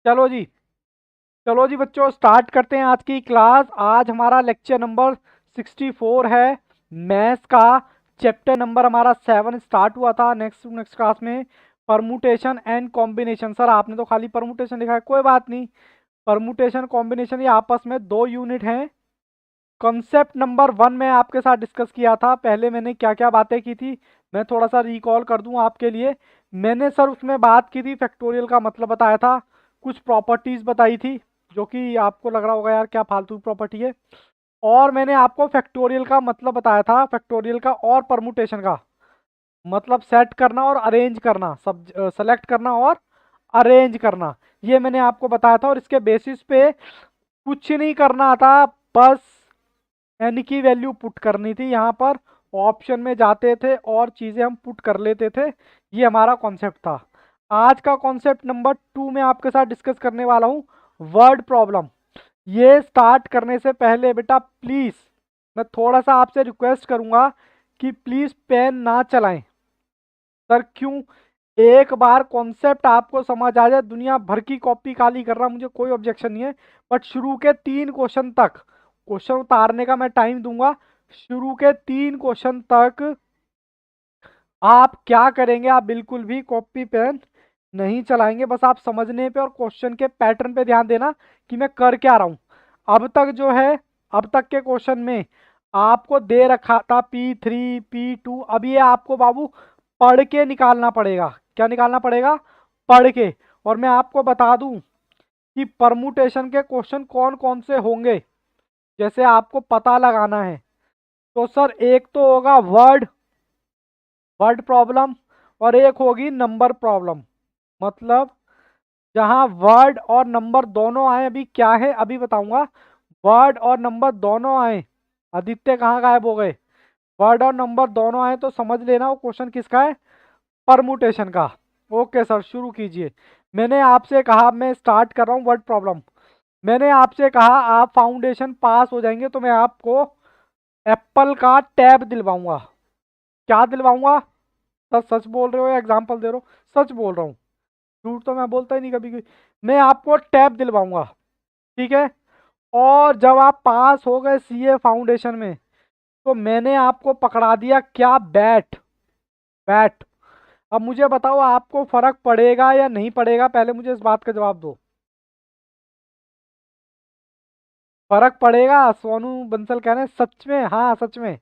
चलो जी। चलो जी बच्चों, स्टार्ट करते हैं आज की क्लास। आज हमारा लेक्चर नंबर 64 है, मैथ्स का। चैप्टर नंबर हमारा 7 स्टार्ट हुआ था नेक्स्ट क्लास में। Permutation and combination. सर आपने तो खाली परमुटेशन लिखा है, कोई बात नहीं। परमुटेशन कॉम्बिनेशन ये आपस में दो यूनिट हैं। कॉन्सेप्ट नंबर 1 में आपके साथ डिस्कस किया था। पहले मैंने क्या क्या बातें की थी, मैं थोड़ा सा रिकॉल कर दूं आपके लिए। मैंने सर उसमें बात की थी, फैक्टोरियल का मतलब बताया था, कुछ प्रॉपर्टीज बताई थी जो कि आपको लग रहा होगा यार क्या फालतू प्रॉपर्टी है। और मैंने आपको फैक्टोरियल का मतलब बताया था, फैक्टोरियल का और परमुटेशन का मतलब सेट करना और अरेंज करना, सब सेलेक्ट करना और अरेंज करना, ये मैंने आपको बताया था। और इसके बेसिस पे कुछ नहीं करना था, बस एन की वैल्यू पुट करनी थी। यहाँ पर ऑप्शन में जाते थे और चीज़ें हम पुट कर लेते थे। ये हमारा कॉन्सेप्ट था। आज का कॉन्सेप्ट नंबर 2 में आपके साथ डिस्कस करने वाला हूँ, वर्ड प्रॉब्लम। ये स्टार्ट करने से पहले बेटा प्लीज़ मैं थोड़ा सा आपसे रिक्वेस्ट करूँगा कि प्लीज़ पेन ना चलाएं। सर क्यों? एक बार कॉन्सेप्ट आपको समझ आ जाए, दुनिया भर की कॉपी खाली कर रहा, मुझे कोई ऑब्जेक्शन नहीं है। बट शुरू के 3 क्वेश्चन तक क्वेश्चन उतारने का मैं टाइम दूंगा। शुरू के 3 क्वेश्चन तक आप क्या करेंगे, आप बिल्कुल भी कॉपी पेन नहीं चलाएंगे। बस आप समझने पे और क्वेश्चन के पैटर्न पे ध्यान देना कि मैं कर क्या रहा हूं। अब तक जो है, अब तक के क्वेश्चन में आपको दे रखा था P3 P2। अब ये आपको बाबू पढ़ के निकालना पड़ेगा। क्या निकालना पड़ेगा? पढ़ के। और मैं आपको बता दूं कि परमुटेशन के क्वेश्चन कौन कौन से होंगे, जैसे आपको पता लगाना है। तो सर एक तो होगा वर्ड वर्ड प्रॉब्लम, और एक होगी नंबर प्रॉब्लम। मतलब जहां वर्ड और नंबर दोनों आए, अभी क्या है अभी बताऊंगा। वर्ड और नंबर दोनों आए। आदित्य कहाँ गायब हो गए? वर्ड और नंबर दोनों आए तो समझ लेना वो क्वेश्चन किसका है, परमुटेशन का। ओके सर शुरू कीजिए। मैंने आपसे कहा, मैं स्टार्ट कर रहा हूँ वर्ड प्रॉब्लम। मैंने आपसे कहा आप फाउंडेशन पास हो जाएंगे तो मैं आपको एप्पल का टैब दिलवाऊंगा। क्या दिलवाऊंगा? सर सच बोल रहे हो या एग्जाम्पल दे रहे हो? सच बोल रहा हूँ, झूठ तो मैं बोलता ही नहीं कभी भी। मैं आपको टैब दिलवाऊंगा, ठीक है। और जब आप पास हो गए सीए फाउंडेशन में तो मैंने आपको पकड़ा दिया क्या, बैट। बैट। अब मुझे बताओ आपको फर्क पड़ेगा या नहीं पड़ेगा, पहले मुझे इस बात का जवाब दो। फर्क पड़ेगा? सोनू बंसल कह रहे हैं सच में? हाँ सच में।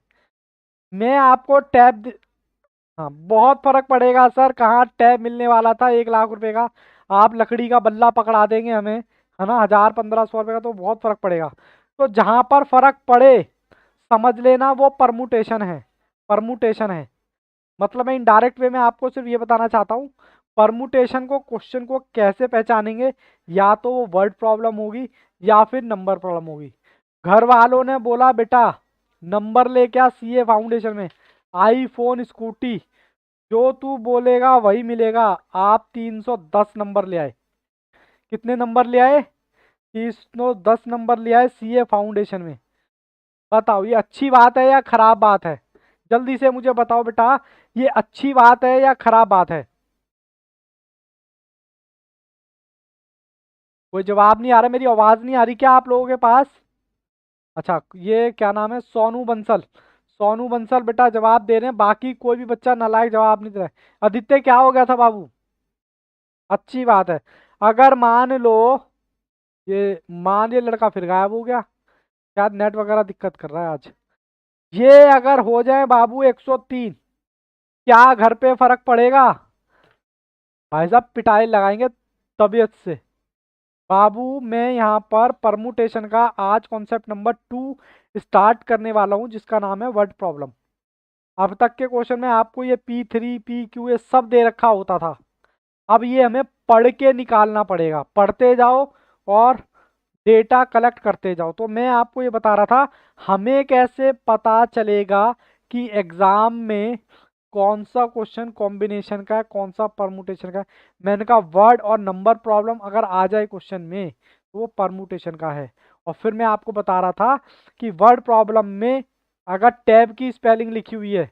मैं आपको हाँ बहुत फर्क पड़ेगा सर। कहाँ टैब मिलने वाला था 1 लाख रुपए का, आप लकड़ी का बल्ला पकड़ा देंगे हमें, है ना, 1000-1500 रुपए का, तो बहुत फर्क पड़ेगा। तो जहां पर फर्क पड़े समझ लेना वो परमुटेशन है। परमुटेशन है मतलब मैं इनडायरेक्ट वे में आपको सिर्फ ये बताना चाहता हूँ, परमुटेशन को क्वेश्चन को कैसे पहचानेंगे। या तो वो वर्ड प्रॉब्लम होगी या फिर नंबर प्रॉब्लम होगी। घर वालों ने बोला बेटा नंबर ले क्या सीए फाउंडेशन में, आईफोन स्कूटी, जो तू बोलेगा वही मिलेगा। आप 310 नंबर ले आए। कितने नंबर ले आए? 310 नंबर ले आए सीए फाउंडेशन में। बताओ ये अच्छी बात है या खराब बात है? जल्दी से मुझे बताओ बेटा, ये अच्छी बात है या खराब बात है? कोई जवाब नहीं आ रहा, मेरी आवाज नहीं आ रही क्या आप लोगों के पास? अच्छा ये क्या नाम है, सोनू बंसल। सोनू बंसल बेटा जवाब दे रहे हैं, बाकी कोई भी बच्चा नालायक जवाब नहीं दे रहा है। आदित्य क्या हो गया था बाबू? अच्छी बात है। अगर मान लो ये लड़का फिर गायब हो गया, शायद नेट वगैरह दिक्कत कर रहा है आज। ये अगर हो जाए बाबू 103, क्या घर पे फर्क पड़ेगा? भाई साहब पिटाई लगाएंगे तबीयत से। बाबू मैं यहाँ पर परमुटेशन का आज कॉन्सेप्ट नंबर 2 स्टार्ट करने वाला हूँ, जिसका नाम है वर्ड प्रॉब्लम। अब तक के क्वेश्चन में आपको ये P3 PQ ये सब दे रखा होता था। अब ये हमें पढ़ के निकालना पड़ेगा। पढ़ते जाओ और डेटा कलेक्ट करते जाओ। तो मैं आपको ये बता रहा था, हमें कैसे पता चलेगा कि एग्जाम में कौन सा क्वेश्चन कॉम्बिनेशन का है, कौन सा परमुटेशन का है। मैंने कहा वर्ड और नंबर प्रॉब्लम अगर आ जाए क्वेश्चन में तो वो परमुटेशन का है। और फिर मैं आपको बता रहा था कि वर्ड प्रॉब्लम में अगर टैब की स्पेलिंग लिखी हुई है,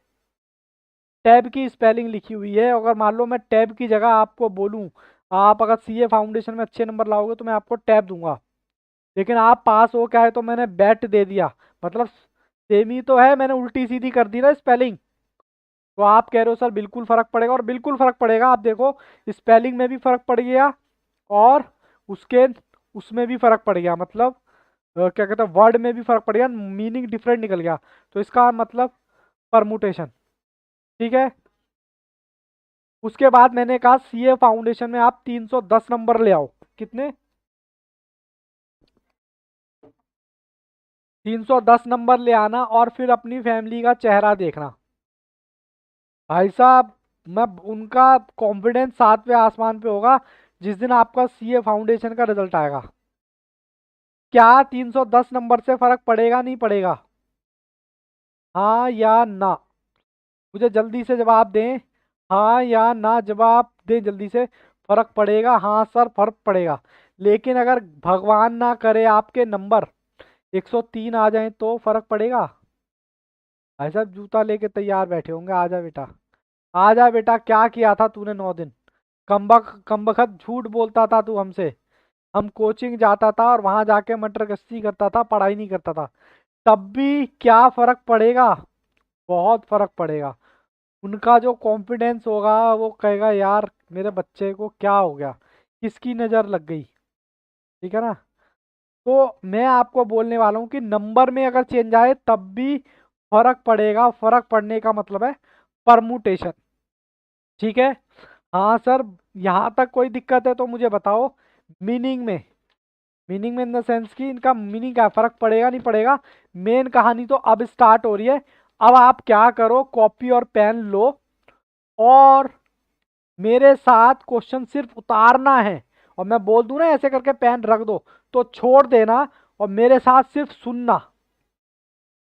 टैब की स्पेलिंग लिखी हुई है, अगर मान लो मैं टैब की जगह आपको बोलूं आप अगर सीए फाउंडेशन में अच्छे नंबर लाओगे तो मैं आपको टैब दूंगा, लेकिन आप पास हो क्या है तो मैंने बैट दे दिया, मतलब सेम ही तो है, मैंने उल्टी सीधी कर दी ना स्पेलिंग। तो आप कह रहे हो सर बिल्कुल फर्क पड़ेगा, और बिल्कुल फर्क पड़ेगा। आप देखो स्पेलिंग में भी फर्क पड़ गया, और उसके उसमें भी फर्क पड़ गया, मतलब क्या कहते हैं वर्ड में भी फर्क पड़ गया, मीनिंग डिफरेंट निकल गया। तो इसका मतलब परमुटेशन। ठीक है। उसके बाद मैंने कहा सीए फाउंडेशन में आप 310 नंबर ले आओ। कितने? 310 नंबर ले आना, और फिर अपनी फैमिली का चेहरा देखना। भाई साहब, मैं उनका कॉन्फिडेंस 7वें आसमान पे होगा जिस दिन आपका सीए फाउंडेशन का रिजल्ट आएगा। क्या 310 नंबर से फर्क पड़ेगा नहीं पड़ेगा? हाँ या ना? मुझे जल्दी से जवाब दें, हाँ या ना जवाब दें जल्दी से। फर्क पड़ेगा? हाँ सर फर्क पड़ेगा। लेकिन अगर भगवान ना करे आपके नंबर 103 आ जाएं तो फर्क पड़ेगा? भाई साहब जूता लेके तैयार बैठे होंगे, आजा बेटा, आजा बेटा। क्या किया था तूने 9 दिन? कमबख्त झूठ बोलता था तू हमसे। हम कोचिंग जाता था और वहां जाके मटर गश्ती करता था, पढ़ाई नहीं करता था, तब भी क्या फर्क पड़ेगा? बहुत फर्क पड़ेगा। उनका जो कॉन्फिडेंस होगा वो कहेगा यार मेरे बच्चे को क्या हो गया, किसकी नज़र लग गई। ठीक है ना? तो मैं आपको बोलने वाला हूँ कि नंबर में अगर चेंज आए तब भी फर्क पड़ेगा। फर्क पड़ने का मतलब है परमुटेशन। ठीक है। हाँ सर, यहाँ तक कोई दिक्कत है तो मुझे बताओ। मीनिंग में, मीनिंग में इन द सेंस कि इनका मीनिंग क्या फर्क पड़ेगा नहीं पड़ेगा। मेन कहानी तो अब स्टार्ट हो रही है। अब आप क्या करो, कॉपी और पेन लो, और मेरे साथ क्वेश्चन सिर्फ उतारना है। और मैं बोल दूं ना ऐसे करके पेन रख दो, तो छोड़ देना, और मेरे साथ सिर्फ सुनना।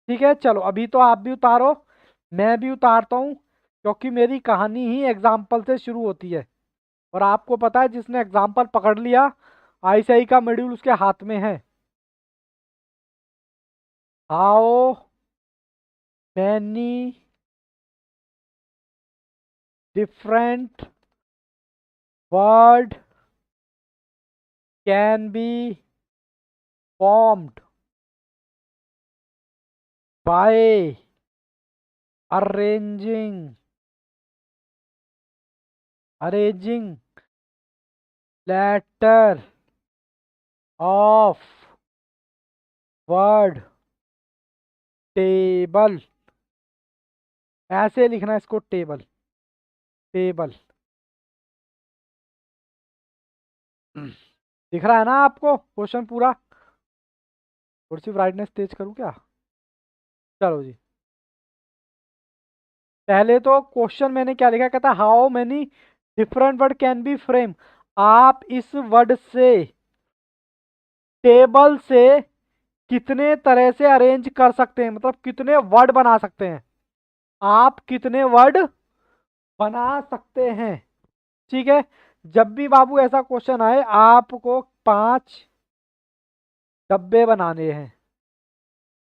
ठीक है, चलो अभी तो आप भी उतारो, मैं भी उतारता हूँ, क्योंकि मेरी कहानी ही एग्जाम्पल से शुरू होती है। और आपको पता है जिसने एग्जाम्पल पकड़ लिया, आईसीआई का मॉड्यूल उसके हाथ में है। How many different word can be formed by arranging arranging letter of word table. ऐसे लिखना है इसको, टेबल, टेबल। दिख रहा है ना आपको क्वेश्चन पूरा? थोड़ी सी ब्राइटनेस तेज करूँ क्या? चलो जी। पहले तो क्वेश्चन मैंने क्या लिखा, कहता how many different word can B frame. आप इस वर्ड से, टेबल से कितने तरह से अरेंज कर सकते हैं, मतलब कितने वर्ड बना सकते हैं। आप कितने वर्ड बना सकते हैं? ठीक है। जब भी बाबू ऐसा क्वेश्चन आए आपको 5 डब्बे बनाने हैं।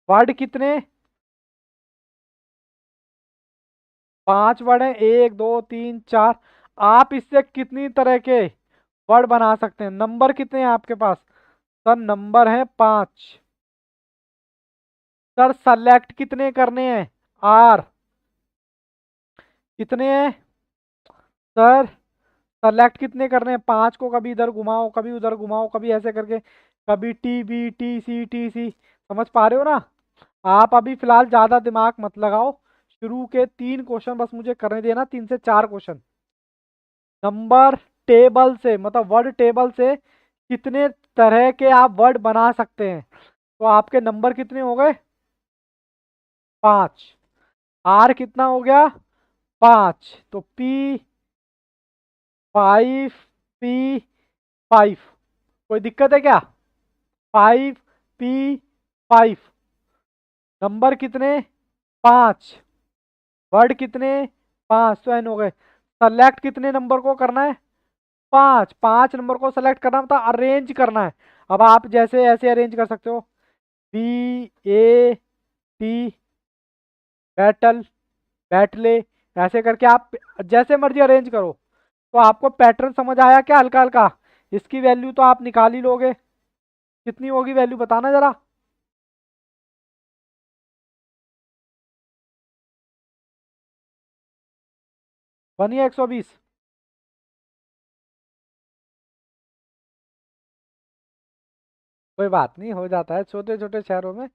वर्ड कितने? 5 वर्ड हैं, 1 2 3 4। आप इससे कितनी तरह के वर्ड बना सकते हैं? नंबर कितने हैं आपके पास? सर नंबर है 5। सर सेलेक्ट कितने करने हैं? आर। कितने हैं सर? सेलेक्ट कितने करने हैं? 5 को कभी इधर घुमाओ, कभी उधर घुमाओ, कभी ऐसे करके, कभी T B T C T C. समझ पा रहे हो ना? आप अभी फिलहाल ज्यादा दिमाग मत लगाओ। शुरू के 3 क्वेश्चन बस मुझे करने देना, 3 से 4 क्वेश्चन। नंबर टेबल से, मतलब वर्ड टेबल से कितने तरह के आप वर्ड बना सकते हैं। तो आपके नंबर कितने हो गए? 5। आर कितना हो गया? 5। तो पी 5, P 5। कोई दिक्कत है क्या? 5, P 5। नंबर कितने? 5। वर्ड कितने? 5। तो एन हो गए। सेलेक्ट कितने नंबर को करना है? 5। 5 नंबर को सेलेक्ट करना मतलब अरेंज करना है। अब आप जैसे ऐसे अरेंज कर सकते हो, BAT, बैटल, बैटले, ऐसे करके आप जैसे मर्जी अरेंज करो। तो आपको पैटर्न समझ आया क्या हल्का हल्का? इसकी वैल्यू तो आप निकाल ही लोगे, कितनी होगी वैल्यू बताना जरा। बनिए 120। कोई बात नहीं, हो जाता है छोटे छोटे शहरों में।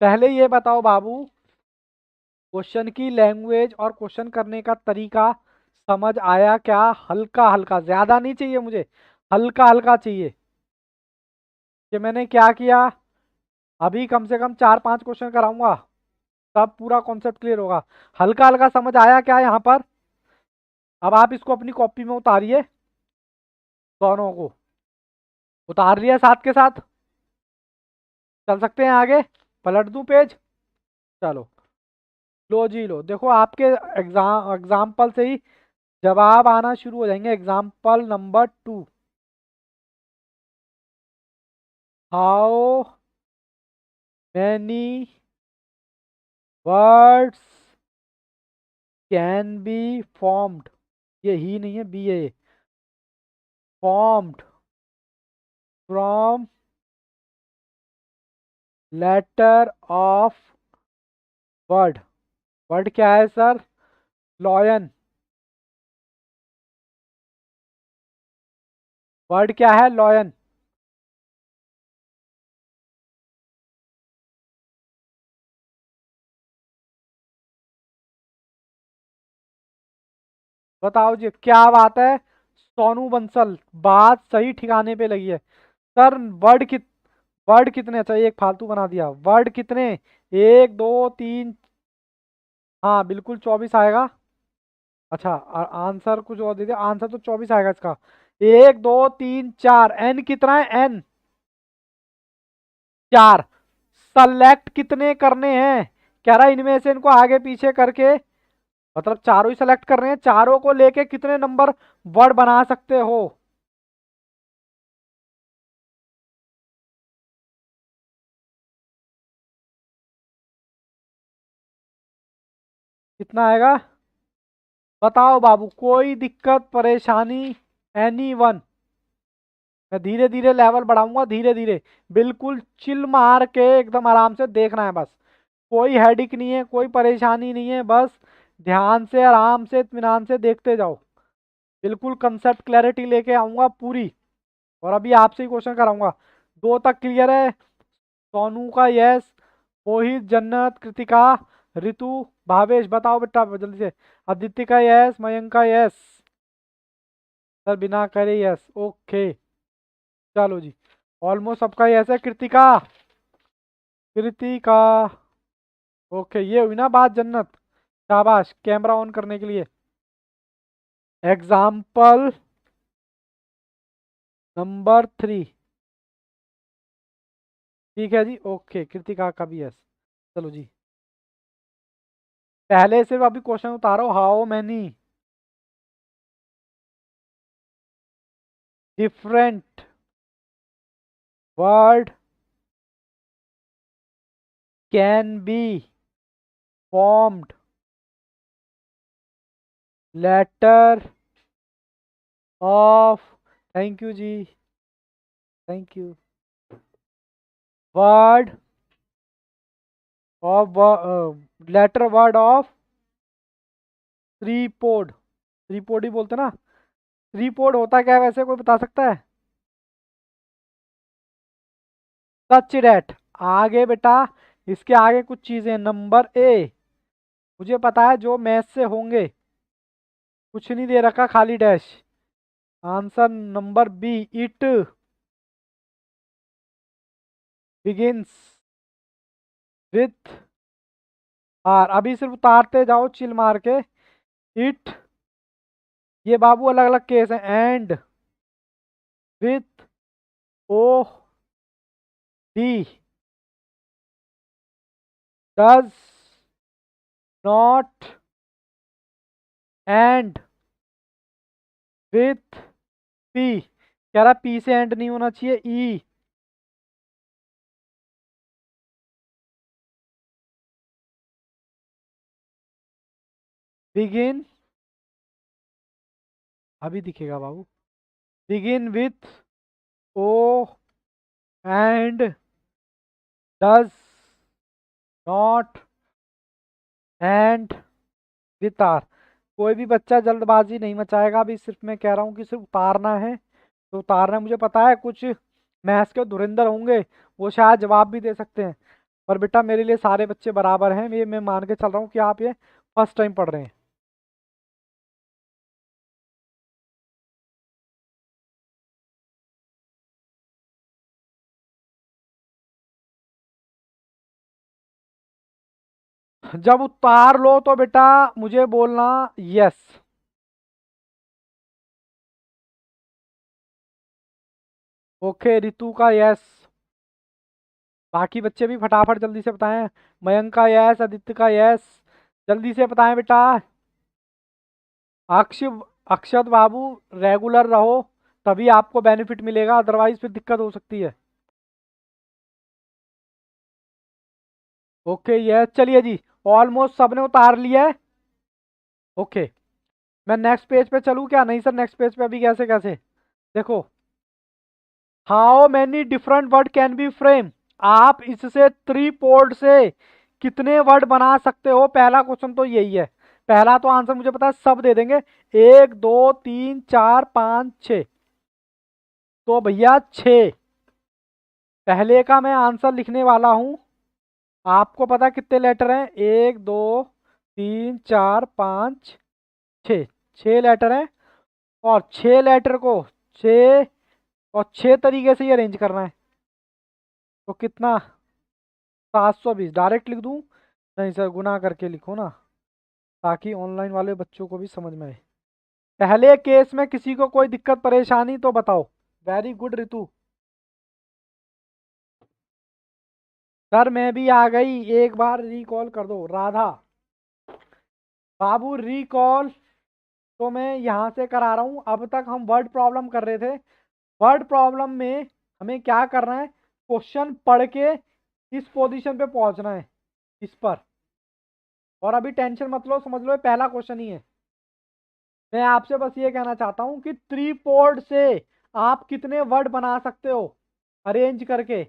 पहले ये बताओ बाबू, क्वेश्चन की लैंग्वेज और क्वेश्चन करने का तरीका समझ आया क्या? हल्का हल्का, ज्यादा नहीं चाहिए मुझे, हल्का हल्का चाहिए। कि मैंने क्या किया, अभी कम से कम 4-5 क्वेश्चन कराऊंगा, तब पूरा कॉन्सेप्ट क्लियर होगा। हल्का हल्का समझ आया क्या यहाँ पर? अब आप इसको अपनी कॉपी में उतारिए, दोनों को उतार लिया साथ के साथ। चल सकते हैं आगे, पलट दूं पेज? चलो, लो जी लो, देखो आपके एग्जाम्पल से ही जवाब आना शुरू हो जाएंगे। Example number 2, how many words can be formed, ये ही नहीं है, बी है ये, formed from letter of word. Word क्या है सर? लॉयन। वर्ड क्या है? लॉयन। बताओ जी, क्या बात है सोनू बंसल, बात सही ठिकाने पे लगी है। सर वर्ड कितने, अच्छा एक फालतू बना दिया, वर्ड कितने? 1 2 3, हाँ बिल्कुल 24 आएगा। अच्छा, आंसर कुछ और दे दिया, आंसर तो 24 आएगा इसका। 1 2 3 4, एन कितना है? एन 4। सेलेक्ट कितने करने हैं? कह रहा है इनमें से इनको आगे पीछे करके, मतलब चारों ही सेलेक्ट कर रहे हैं, चारों को लेके कितने नंबर वर्ड बना सकते हो? कितना आएगा? बताओ बाबू, कोई दिक्कत परेशानी? Any one? मैं धीरे धीरे लेवल बढ़ाऊंगा, धीरे धीरे, बिल्कुल चिल मार के एकदम आराम से देखना है बस। कोई हेडिक नहीं है, कोई परेशानी नहीं है, बस ध्यान से आराम से इत्मीनान से देखते जाओ। बिल्कुल कंसेप्ट क्लैरिटी लेके आऊंगा पूरी। और अभी आपसे ही क्वेश्चन कराऊंगा। 2 तक क्लियर है? सोनू का यस, मोहित, जन्नत, कृतिका, ऋतु, भावेश, बताओ बेटा जल्दी से। आदित्य का यस, मयंक का यस, सर बिना करे यस, ओके। चलो जी, ऑलमोस्ट सबका यस है। कृतिका, कृतिका, ओके, ये हुई ना बात जन्नत, शाबाश कैमरा ऑन करने के लिए। एग्जाम्पल नंबर 3, ठीक है जी, ओके, कृतिका का भी यस। चलो जी, पहले सिर्फ अभी क्वेश्चन उतारो, how many different word can be formed letter of, thank you ji, thank you, word of, letter word of three pod. Three pod ही बोलते ना? थ्री पोड होता क्या है वैसे, कोई बता सकता है? सच डैट, आगे बेटा इसके आगे कुछ चीजें, नंबर ए मुझे पता है जो मैथ से होंगे, कुछ नहीं दे रखा, खाली dash. Answer number B, it begins with R. अभी सिर्फ उतारते जाओ चिल मार के। इट, ये बाबू अलग अलग केस है, end with O D, does not, end with P, कह रहा पी से एंड नहीं होना चाहिए, ई बिगिन अभी दिखेगा बाबू। Begin with O and does not end with R. कोई भी बच्चा जल्दबाजी नहीं मचाएगा, अभी सिर्फ मैं कह रहा हूँ कि सिर्फ उतारना है तो उतारना है। मुझे पता है कुछ मैथ्स के धुरंधर होंगे, वो शायद जवाब भी दे सकते हैं, पर बेटा मेरे लिए सारे बच्चे बराबर हैं। ये मैं मान के चल रहा हूँ कि आप ये फर्स्ट टाइम पढ़ रहे हैं। जब उतार लो तो बेटा मुझे बोलना यस। ओके, रितु का यस। बाकी बच्चे भी फटाफट जल्दी से बताएं। मयंक का यस, आदित्य का यस, जल्दी से बताएं बेटा। अक्ष अक्षत बाबू, रेगुलर रहो तभी आपको बेनिफिट मिलेगा, अदरवाइज फिर दिक्कत हो सकती है। ओके यस, चलिए जी, ऑलमोस्ट सबने उतार लिया है। ओके, मैं नेक्स्ट पेज पे चलूँ क्या? नहीं सर, नेक्स्ट पेज पे अभी कैसे कैसे? देखो, how many different word can B frame. आप इससे थ्री पोर्ड से कितने वर्ड बना सकते हो? पहला क्वेश्चन तो यही है। पहला तो आंसर मुझे पता है, सब दे देंगे। 1 2 3 4 5 6, तो भैया 6। पहले का मैं आंसर लिखने वाला हूं। आपको पता है कितने लेटर हैं? 1 2 3 4 5 6, 6 लेटर हैं। और 6 लेटर को 6 तरीके से ही अरेंज करना है। तो कितना? 720 डायरेक्ट लिख दूं? नहीं सर, गुना करके लिखो ना, ताकि ऑनलाइन वाले बच्चों को भी समझ में आए। पहले केस में किसी को कोई दिक्कत परेशानी तो बताओ। Very good Ritu. सर मैं भी आ गई, एक बार रिकॉल कर दो। राधा बाबू रिकॉल तो मैं यहाँ से करा रहा हूँ। अब तक हम वर्ड प्रॉब्लम कर रहे थे। वर्ड प्रॉब्लम में हमें क्या करना है? क्वेश्चन पढ़ के इस पोजीशन पे पहुंचना है, इस पर। और अभी टेंशन मत लो, समझ लो ये पहला क्वेश्चन ही है। मैं आपसे बस ये कहना चाहता हूं कि थ्री पोर्ड से आप कितने वर्ड बना सकते हो अरेंज करके।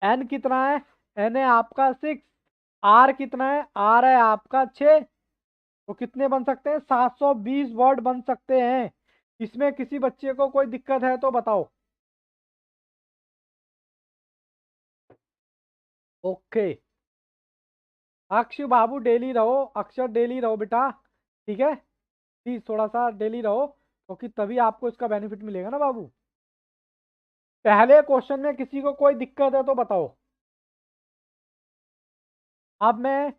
एन कितना है? एन है आपका 6। आर कितना है? आर है आपका 6। तो कितने बन सकते हैं? 720 वर्ड बन सकते हैं। इसमें किसी बच्चे को कोई दिक्कत है तो बताओ। ओके, अक्ष बाबू डेली रहो, अक्षर डेली रहो बेटा, ठीक है? प्लीज थोड़ा सा डेली रहो, क्योंकि तभी आपको इसका बेनिफिट मिलेगा ना बाबू। पहले क्वेश्चन में किसी को कोई दिक्कत है तो बताओ। अब मैं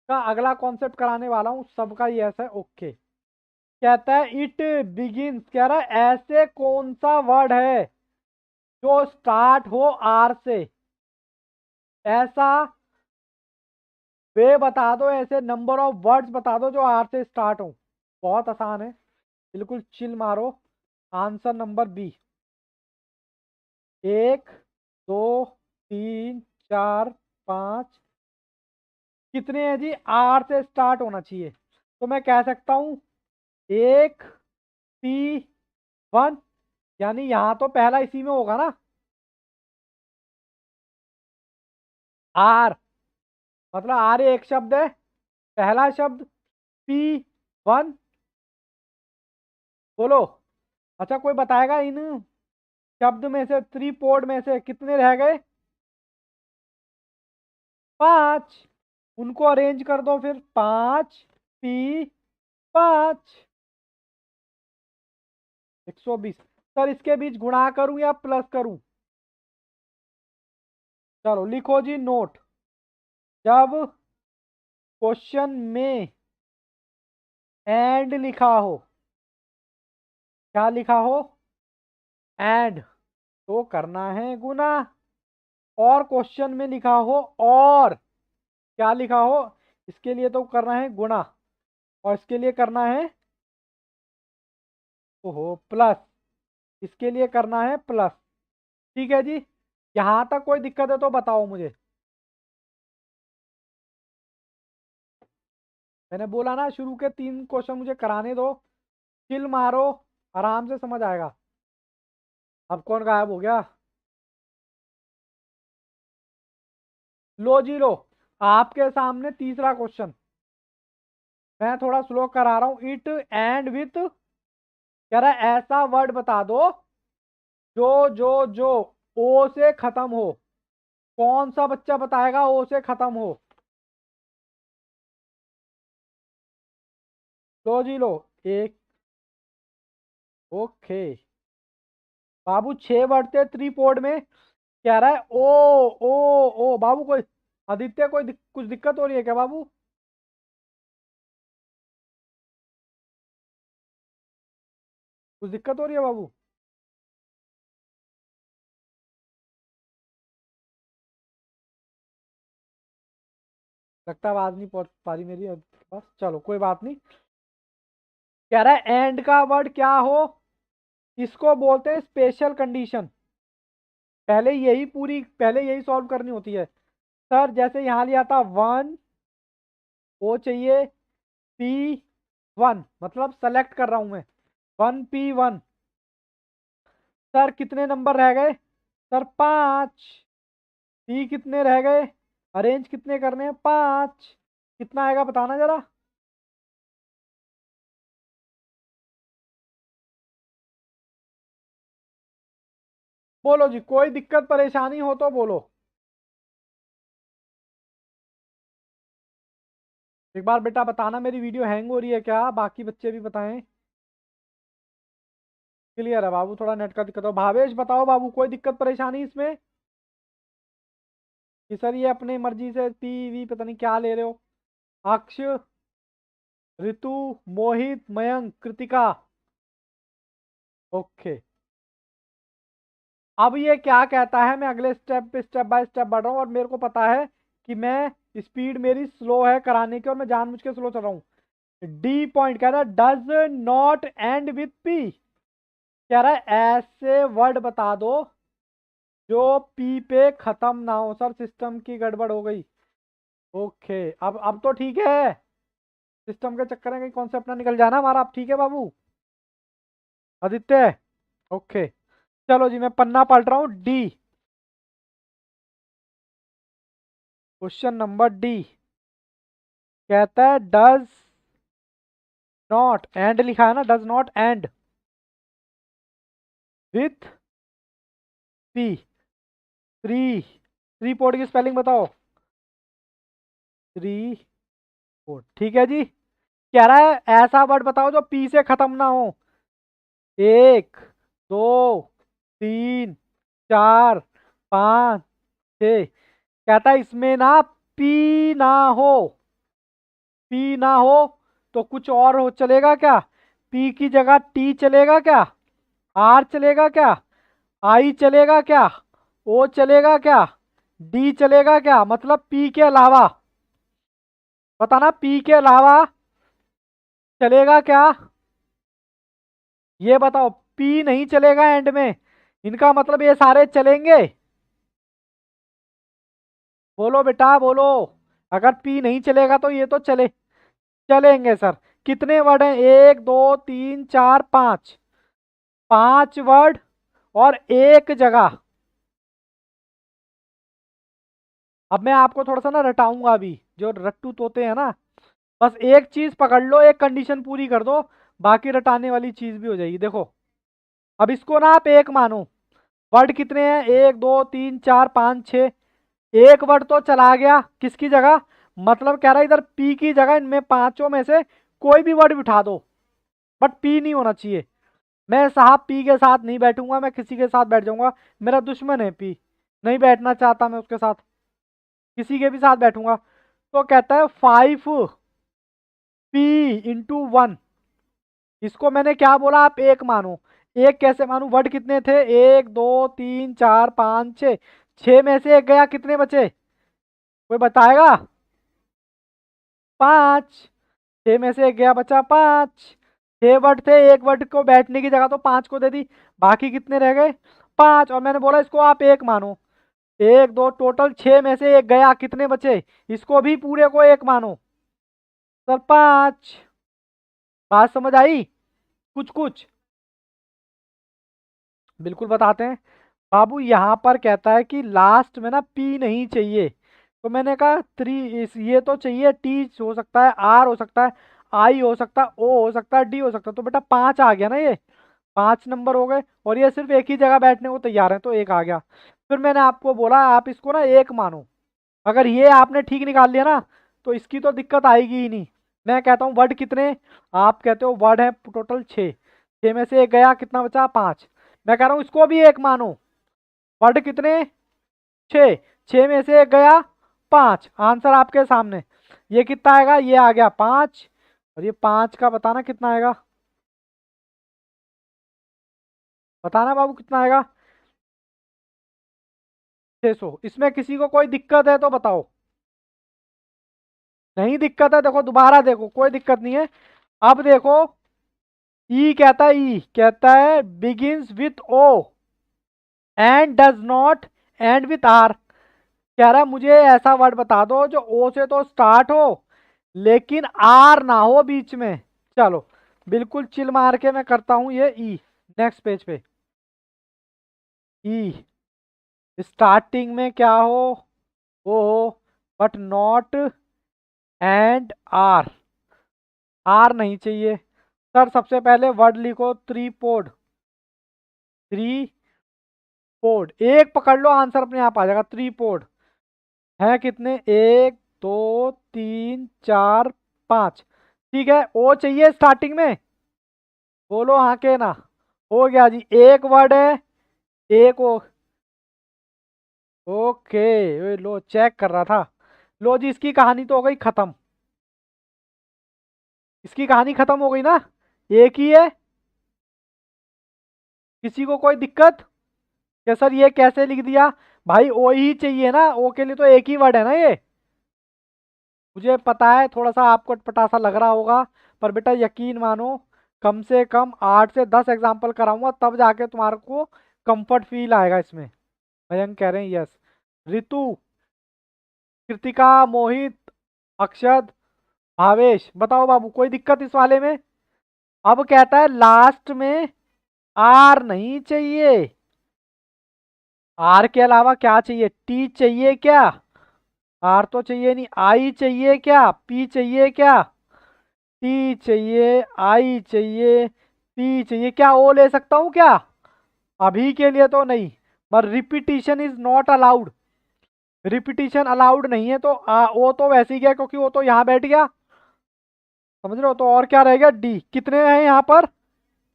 का अगला कॉन्सेप्ट कराने वाला हूं, सबका यस है। ओके, कहता है इट बिगिंस, कह रहा है ऐसे कौन सा वर्ड है जो स्टार्ट हो आर से। ऐसा वे बता दो, ऐसे नंबर ऑफ वर्ड्स बता दो जो आर से स्टार्ट हो। बहुत आसान है, बिल्कुल चिल मारो। Answer number B. 1 2 3 4 5, कितने हैं जी? आर से स्टार्ट होना चाहिए। तो मैं कह सकता हूं 1 P 1, यानी यहां तो पहला इसी में होगा ना, आर। मतलब आर एक शब्द है, पहला शब्द P 1। बोलो। अच्छा, कोई बताएगा इन शब्द में से, थ्री पोर्ड में से कितने रह गए? 5। उनको अरेंज कर दो फिर। 5 P 5, 120। सर इसके बीच गुणा करूं या प्लस करूं? चलो लिखो जी नोट। जब क्वेश्चन में एंड लिखा हो, क्या लिखा हो? एंड, तो करना है गुना। और क्वेश्चन में लिखा हो और, क्या लिखा हो? इसके लिए तो करना है गुना, और इसके लिए करना है, ओहो, प्लस। इसके लिए करना है प्लस। ठीक है जी, यहां तक कोई दिक्कत है तो बताओ मुझे। मैंने बोला ना, शुरू के 3 क्वेश्चन मुझे कराने दो। चिल मारो, आराम से समझ आएगा। अब कौन गायब हो गया? लो जी लो, आपके सामने तीसरा क्वेश्चन। मैं थोड़ा स्लो करा रहा हूं। इट एंड विथ, कह रहा है ऐसा वर्ड बता दो जो ओ से खत्म हो। कौन सा बच्चा बताएगा ओ से खत्म हो? लो जी लो। एक। ओके बाबू, 6 वर्ड थे त्रिपोड में। कह रहा है ओ बाबू, कोई आदित्य, कुछ दिक्कत हो रही है क्या बाबू? कुछ दिक्कत हो रही है बाबू? लगता है आवाज नहीं पहुंच पा रही मेरी अब बस, चलो कोई बात नहीं। कह रहा है एंड का वर्ड क्या हो, इसको बोलते हैं स्पेशल कंडीशन। पहले यही सॉल्व करनी होती है। सर जैसे यहां लिया था 1, ओ चाहिए P1, मतलब सेलेक्ट कर रहा हूं मैं 1P1। सर कितने नंबर रह गए? सर 5। P कितने रह गए? अरेंज कितने करने हैं? 5। कितना आएगा बताना जरा। बोलो जी, कोई दिक्कत परेशानी हो तो बोलो। एक बार बेटा बताना मेरी वीडियो हैंग हो रही है क्या, बाकी बच्चे भी बताएं। क्लियर है बाबू, थोड़ा नेट का दिक्कत हो। भावेश बताओ बाबू, कोई दिक्कत परेशानी इसमें? कि सर ये अपने मर्जी से टीवी पता नहीं क्या ले रहे हो। अक्ष, ऋतु, मोहित, मयंक, कृतिका। ओके। अब ये क्या कहता है, मैं अगले स्टेप पे स्टेप बाय स्टेप बढ़ रहा हूँ, और मेरे को पता है कि मैं स्पीड मेरी स्लो है कराने की, और मैं जानबूझ के स्लो चल रहा हूँ। डी पॉइंट कह रहा है does not end with P. कह रहा है ऐसे वर्ड बता दो जो पी पे खत्म ना हो। सर सिस्टम की गड़बड़ हो गई। ओके, अब तो ठीक है। सिस्टम के चक्कर में कहीं कॉन्सेप्ट ना निकल जाना हमारा। अब ठीक है बाबू आदित्य? ओके, चलो जी मैं पन्ना पलट रहा हूँ। डी, क्वेश्चन नंबर डी कहता है डज नॉट एंड, लिखा है ना does not end with P. Three port की स्पेलिंग बताओ। थ्री पोर्ट, ठीक है जी। कह रहा है ऐसा वर्ड बताओ जो पी से खत्म ना हो। 1, 2, 3, 4, 5, 6। कहता है इसमें ना पी ना हो। पी ना हो तो कुछ और हो चलेगा क्या? पी की जगह टी चलेगा क्या? आर चलेगा क्या? आई चलेगा क्या? ओ चलेगा क्या? डी चलेगा क्या? मतलब पी के अलावा बताना, पी के अलावा चलेगा क्या? ये बताओ। पी नहीं चलेगा एंड में, इनका मतलब ये सारे चलेंगे। बोलो बेटा बोलो। अगर पी नहीं चलेगा तो ये तो चलेंगे सर। कितने वर्ड हैं? 1, 2, 3, 4, 5। 5 वर्ड और एक जगह। अब मैं आपको थोड़ा सा ना रटाऊंगा अभी, जो रट्टू तोते हैं ना। बस एक चीज पकड़ लो, एक कंडीशन पूरी कर दो, बाकी रटाने वाली चीज भी हो जाएगी। देखो, अब इसको ना आप एक मानो। वर्ड कितने हैं? 1, 2, 3, 4, 5, 6। एक वर्ड तो चला गया किसकी जगह? मतलब कह रहा है इधर पी की जगह इनमें पांचों में से कोई भी वर्ड बिठा दो, बट पी नहीं होना चाहिए। मैं साहब पी के साथ नहीं बैठूंगा, मैं किसी के साथ बैठ जाऊंगा। मेरा दुश्मन है पी, नहीं बैठना चाहता मैं उसके साथ, किसी के भी साथ बैठूंगा। तो कहता है 5P×1। इसको मैंने क्या बोला, आप एक मानो। एक कैसे मानू? वर्ड कितने थे? 1, 2, 3, 4, 5, 6। 6 में से एक गया, कितने बचे? कोई बताएगा? 5। 6 में से एक गया, बचा 5। 6 वर्ड थे, एक वर्ड को बैठने की जगह तो 5 को दे दी। बाकी कितने रह गए? 5। और मैंने बोला इसको आप एक मानो। 1, 2, टोटल 6 में से एक गया, कितने बचे? इसको भी पूरे को एक मानो। सर 5। बात समझ आई? कुछ कुछ बिल्कुल बताते हैं बाबू। यहाँ पर कहता है कि लास्ट में ना पी नहीं चाहिए, तो मैंने कहा ये तो चाहिए, टी हो सकता है, आर हो सकता है, आई हो सकता है, ओ हो सकता है, डी हो सकता है। तो बेटा 5 आ गया ना, ये 5 नंबर हो गए, और ये सिर्फ एक ही जगह बैठने को तैयार है, तो एक आ गया। फिर मैंने आपको बोला आप इसको ना एक मानो। अगर ये आपने ठीक निकाल लिया ना तो इसकी तो दिक्कत आएगी ही नहीं। मैं कहता हूँ वर्ड कितने, आप कहते हो वर्ड है टोटल 6, 6 में से एक गया, कितना बचा 5। मैं कह रहा हूँ इसको भी एक मानो। वर्ड कितने 6, 6 में से एक गया 5, आंसर आपके सामने। ये कितना आएगा, ये आ गया 5, और ये 5 का बताना कितना आएगा, बताना बाबू कितना आएगा। 600। इसमें किसी को कोई दिक्कत है तो बताओ। नहीं दिक्कत है, देखो दोबारा देखो, कोई दिक्कत नहीं है। अब देखो, ई कहता है begins with O and does not end with R. कह रहा है मुझे ऐसा वर्ड बता दो जो ओ से तो स्टार्ट हो लेकिन आर ना हो बीच में। चलो बिल्कुल चिल मार के मैं करता हूं ये ई। नेक्स्ट पेज पे ई स्टार्टिंग में क्या हो, ओ हो, but not end R, R नहीं चाहिए। सर सबसे पहले वर्ड लिखो त्रिपोड, त्रिपोड, एक पकड़ लो आंसर अपने आप आ जाएगा। त्रिपोड है कितने, 1 2 3 4 5। ठीक है, ओ चाहिए स्टार्टिंग में, बोलो हाँ के ना। हो गया जी, एक वर्ड है, एक ओ। ओके, ओए लो चेक कर रहा था। लो जी, इसकी कहानी तो हो गई खत्म, इसकी कहानी खत्म हो गई ना, एक ही है। किसी को कोई दिक्कत क्या सर, ये कैसे लिख दिया भाई, ओ ही चाहिए ना, ओ के लिए तो एक ही वर्ड है ना ये। मुझे पता है थोड़ा सा आपको अटपटा सा लग रहा होगा, पर बेटा यकीन मानो कम से कम 8 से 10 एग्जाम्पल कराऊंगा तब जाके तुम्हारे को कंफर्ट फील आएगा इसमें। मयंक कह रहे हैं यस। रितु, कृतिका, मोहित, अक्षत, भावेश, बताओ बाबू कोई दिक्कत इस वाले में। अब कहता है लास्ट में आर नहीं चाहिए, आर के अलावा क्या चाहिए, टी चाहिए क्या, आर तो चाहिए नहीं, आई चाहिए क्या, पी चाहिए क्या, टी चाहिए, आई चाहिए, पी चाहिए क्या, ओ ले सकता हूं क्या, अभी के लिए तो नहीं। पर repetition is not allowed, repetition allowed नहीं है, तो ओ तो वैसे ही गया क्योंकि वो तो यहाँ बैठ गया, समझ रहे हो। तो और क्या रहेगा, डी। कितने हैं यहाँ पर,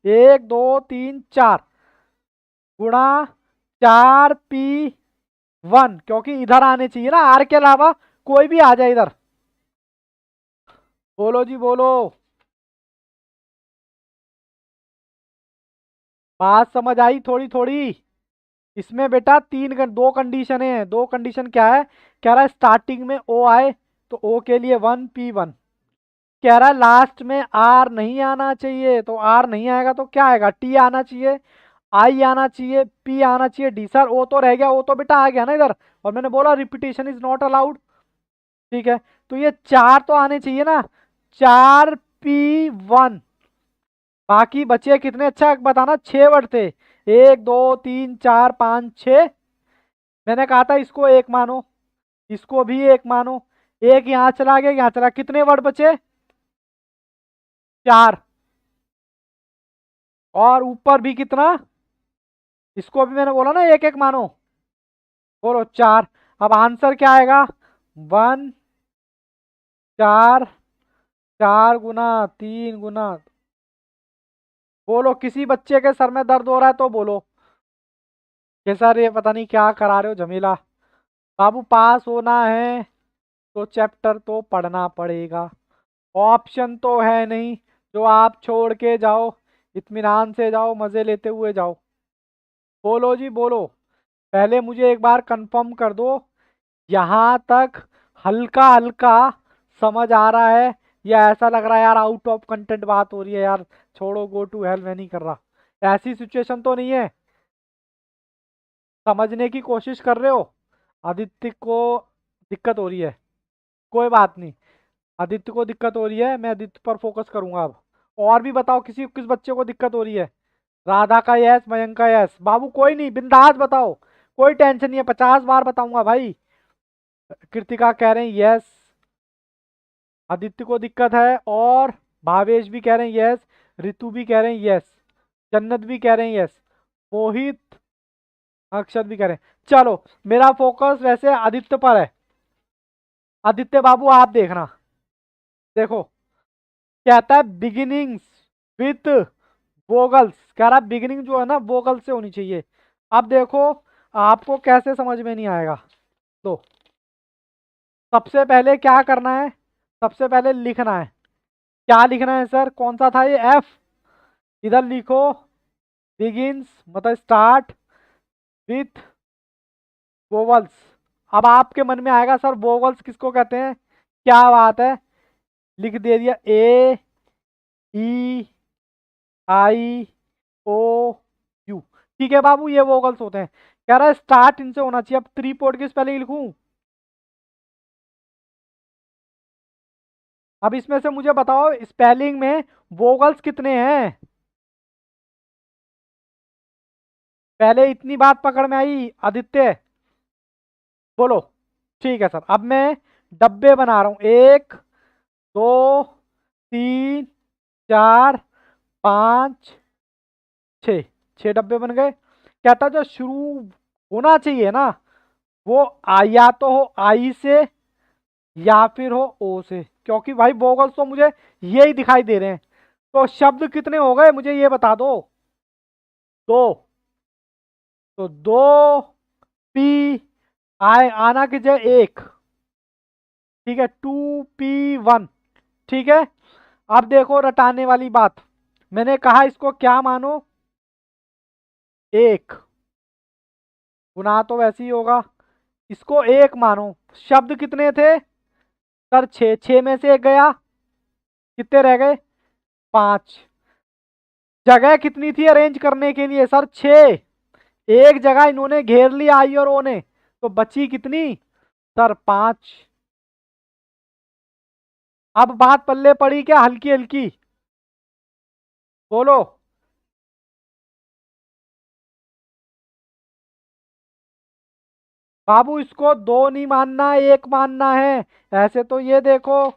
1 2 3 4 गुणा 4p1, क्योंकि इधर आने चाहिए ना, आर के अलावा कोई भी आ जाए इधर। बोलो जी बोलो, बात समझ आई थोड़ी थोड़ी। इसमें बेटा दो कंडीशन है, दो कंडीशन क्या है, कह रहा है स्टार्टिंग में ओ आए तो ओ के लिए 1p1, कह रहा है लास्ट में आर नहीं आना चाहिए, तो आर नहीं आएगा तो क्या आएगा, टी आना चाहिए, आई आना चाहिए, पी आना चाहिए, डी। सर ओ तो रह गया, ओ तो बेटा आ गया ना इधर, और मैंने बोला रिपीटेशन इज नॉट अलाउड। ठीक है, तो ये 4 तो आने चाहिए ना, 4p1, बाकी बचे कितने, अच्छा बताना, 6 वर्ड थे, 1 2 3 4 5 6। मैंने कहा था इसको एक मानो, इसको भी एक मानो, एक यहाँ चला गया, यहाँ चला, कितने वर्ड बचे, 4, और ऊपर भी कितना, इसको भी मैंने बोला ना एक एक मानो, बोलो 4। अब आंसर क्या आएगा, 1 4, 4 गुना 3 गुना, बोलो किसी बच्चे के सर में दर्द हो रहा है तो बोलो कि सर ये पता नहीं क्या करा रहे हो झमेला। बाबू पास होना है तो चैप्टर तो पढ़ना पड़ेगा, ऑप्शन तो है नहीं जो आप छोड़ के जाओ, इत्मीनान से जाओ, मजे लेते हुए जाओ। बोलो जी बोलो, पहले मुझे एक बार कंफर्म कर दो, यहाँ तक हल्का हल्का समझ आ रहा है या ऐसा लग रहा है यार आउट ऑफ कंटेंट बात हो रही है यार, छोड़ो गो टू हेल, मैं नहीं कर रहा, ऐसी सिचुएशन तो नहीं है, समझने की कोशिश कर रहे हो। आदित्य को दिक्कत हो रही है, कोई बात नहीं, आदित्य को दिक्कत हो रही है, मैं आदित्य पर फोकस करूंगा अब। और भी बताओ किसी किस बच्चे को दिक्कत हो रही है। राधा का यस, मयंक का यस। बाबू कोई नहीं, बिंदास बताओ, कोई टेंशन नहीं है, 50 बार बताऊंगा भाई। कृतिका कह रहे हैं यस, आदित्य को दिक्कत है, और भावेश भी कह रहे हैं यस, रितु भी कह रहे हैं यस, जन्नत भी कह रहे हैं यस, मोहित, अक्षत भी कह रहे हैं। चलो, मेरा फोकस वैसे आदित्य पर है। आदित्य बाबू आप देखना, देखो कहता है बिगिनिंग्स विथ वोगल्स, कह रहा है बिगिनिंग जो है ना वोगल से होनी चाहिए। अब देखो आपको कैसे समझ में नहीं आएगा, तो सबसे पहले क्या करना है, सबसे पहले लिखना है। क्या लिखना है सर, कौन सा था ये, एफ। इधर लिखो बिगिंस मतलब स्टार्ट विथ वोवल्स। अब आपके मन में आएगा सर वोवल्स किसको कहते हैं, क्या बात है, लिख दे दिया, ए ई आई ओ यू। ठीक है बाबू, ये वोगल्स होते हैं। कह रहा है स्टार्ट इनसे होना चाहिए। अब थ्री पोर्ट की स्पेलिंग लिखूं। अब इसमें से मुझे बताओ स्पेलिंग में वोगल्स कितने हैं। पहले इतनी बात पकड़ में आई आदित्य, बोलो। ठीक है सर, अब मैं डब्बे बना रहा हूं, 1 2 3 4 5 6, 6 डब्बे बन गए। कहता जो शुरू होना चाहिए ना वो या तो हो आई से या फिर हो ओ से, क्योंकि भाई वोगल्स तो मुझे यही दिखाई दे रहे हैं। तो शब्द कितने हो गए मुझे ये बता दो, दो। तो दो पी आए आना की जगह एक, ठीक है, 2P1। ठीक है, अब देखो रटाने वाली बात, मैंने कहा इसको क्या मानो, एक। गुना तो वैसे ही होगा, इसको एक मानो। शब्द कितने थे सर, छह, छह में से एक गया, कितने रह गए, 5। जगह कितनी थी अरेंज करने के लिए सर, 6। एक जगह इन्होंने घेर लिया आई और ओ ने, तो बची कितनी सर, 5। अब बात पल्ले पड़ी क्या, हल्की हल्की, बोलो। बाबू इसको दो नहीं मानना, एक मानना है। ऐसे तो ये देखो,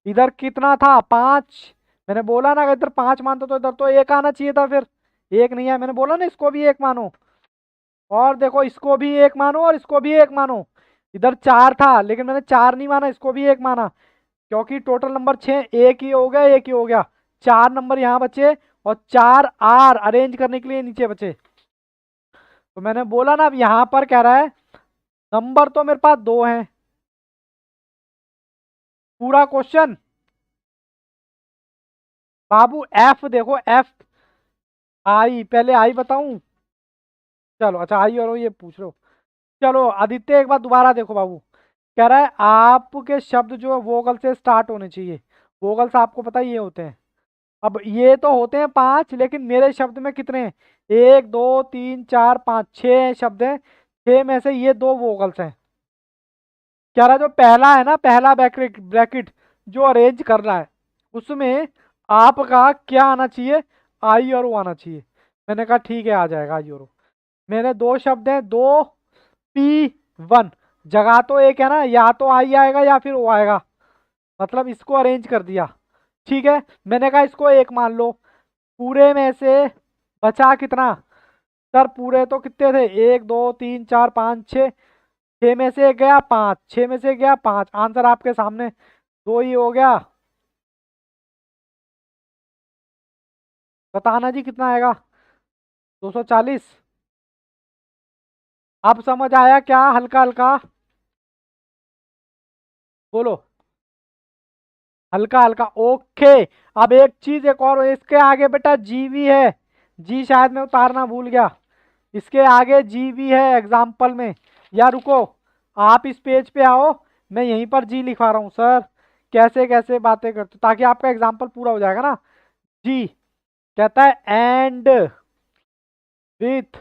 इधर कितना था, 5। मैंने बोला ना, अगर इधर 5 मानते तो इधर तो एक आना चाहिए था, फिर एक नहीं है, मैंने बोला ना इसको भी एक मानो। और देखो इसको भी एक मानो और इसको भी एक मानो। इधर 4 था लेकिन मैंने 4 नहीं माना, इसको भी एक माना, क्योंकि टोटल नंबर 6, एक ही हो गया, एक ही हो गया। 4 नंबर यहाँ बचे, और 4 आर अरेंज करने के लिए नीचे बचे। तो मैंने बोला ना, अब यहाँ पर कह रहा है नंबर तो मेरे पास 2 हैं, पूरा क्वेश्चन। बाबू एफ देखो, एफ आई, पहले आई बताऊं, चलो अच्छा आई और ये पूछ लो। चलो आदित्य एक बार दोबारा देखो बाबू, कह रहा है आपके शब्द जो है वोगल से स्टार्ट होने चाहिए। वोगल्स आपको पता ही ये होते हैं। अब ये तो होते हैं 5, लेकिन मेरे शब्द में कितने हैं, 1 2 3 4 5, 6 शब्द हैं। 6 में से ये 2 वोगल्स हैं। कह रहा है जो पहला है ना, पहला ब्रैकेट ब्रैकेट जो अरेंज कर रहा है, उसमें आपका क्या आना चाहिए, आई और ओ आना चाहिए। मैंने कहा ठीक है, आ जाएगा आई और ओ। मैंने 2 शब्द हैं, 2P1, जगह तो एक है ना, या तो आई आएगा या फिर ओ आएगा, मतलब इसको अरेंज कर दिया। ठीक है, मैंने कहा इसको एक मान लो। पूरे में से बचा कितना सर, पूरे तो कितने थे, 1 2 3 4 5 6, 6 में से एक गया 5, 6 में से एक गया 5, आंसर आपके सामने, 2 ही हो गया। बताना जी कितना आएगा, 240। अब समझ आया क्या, हल्का हल्का, बोलो, हल्का हल्का, ओके। अब एक चीज एक और, इसके आगे बेटा जी भी है, जी शायद मैं उतारना भूल गया, इसके आगे जी भी है एग्जाम्पल में। या रुको, आप इस पेज पे आओ, मैं यहीं पर जी लिखवा रहा हूँ सर, कैसे कैसे बातें करते ताकि आपका एग्जाम्पल पूरा हो जाएगा ना। जी कहता है एंड विथ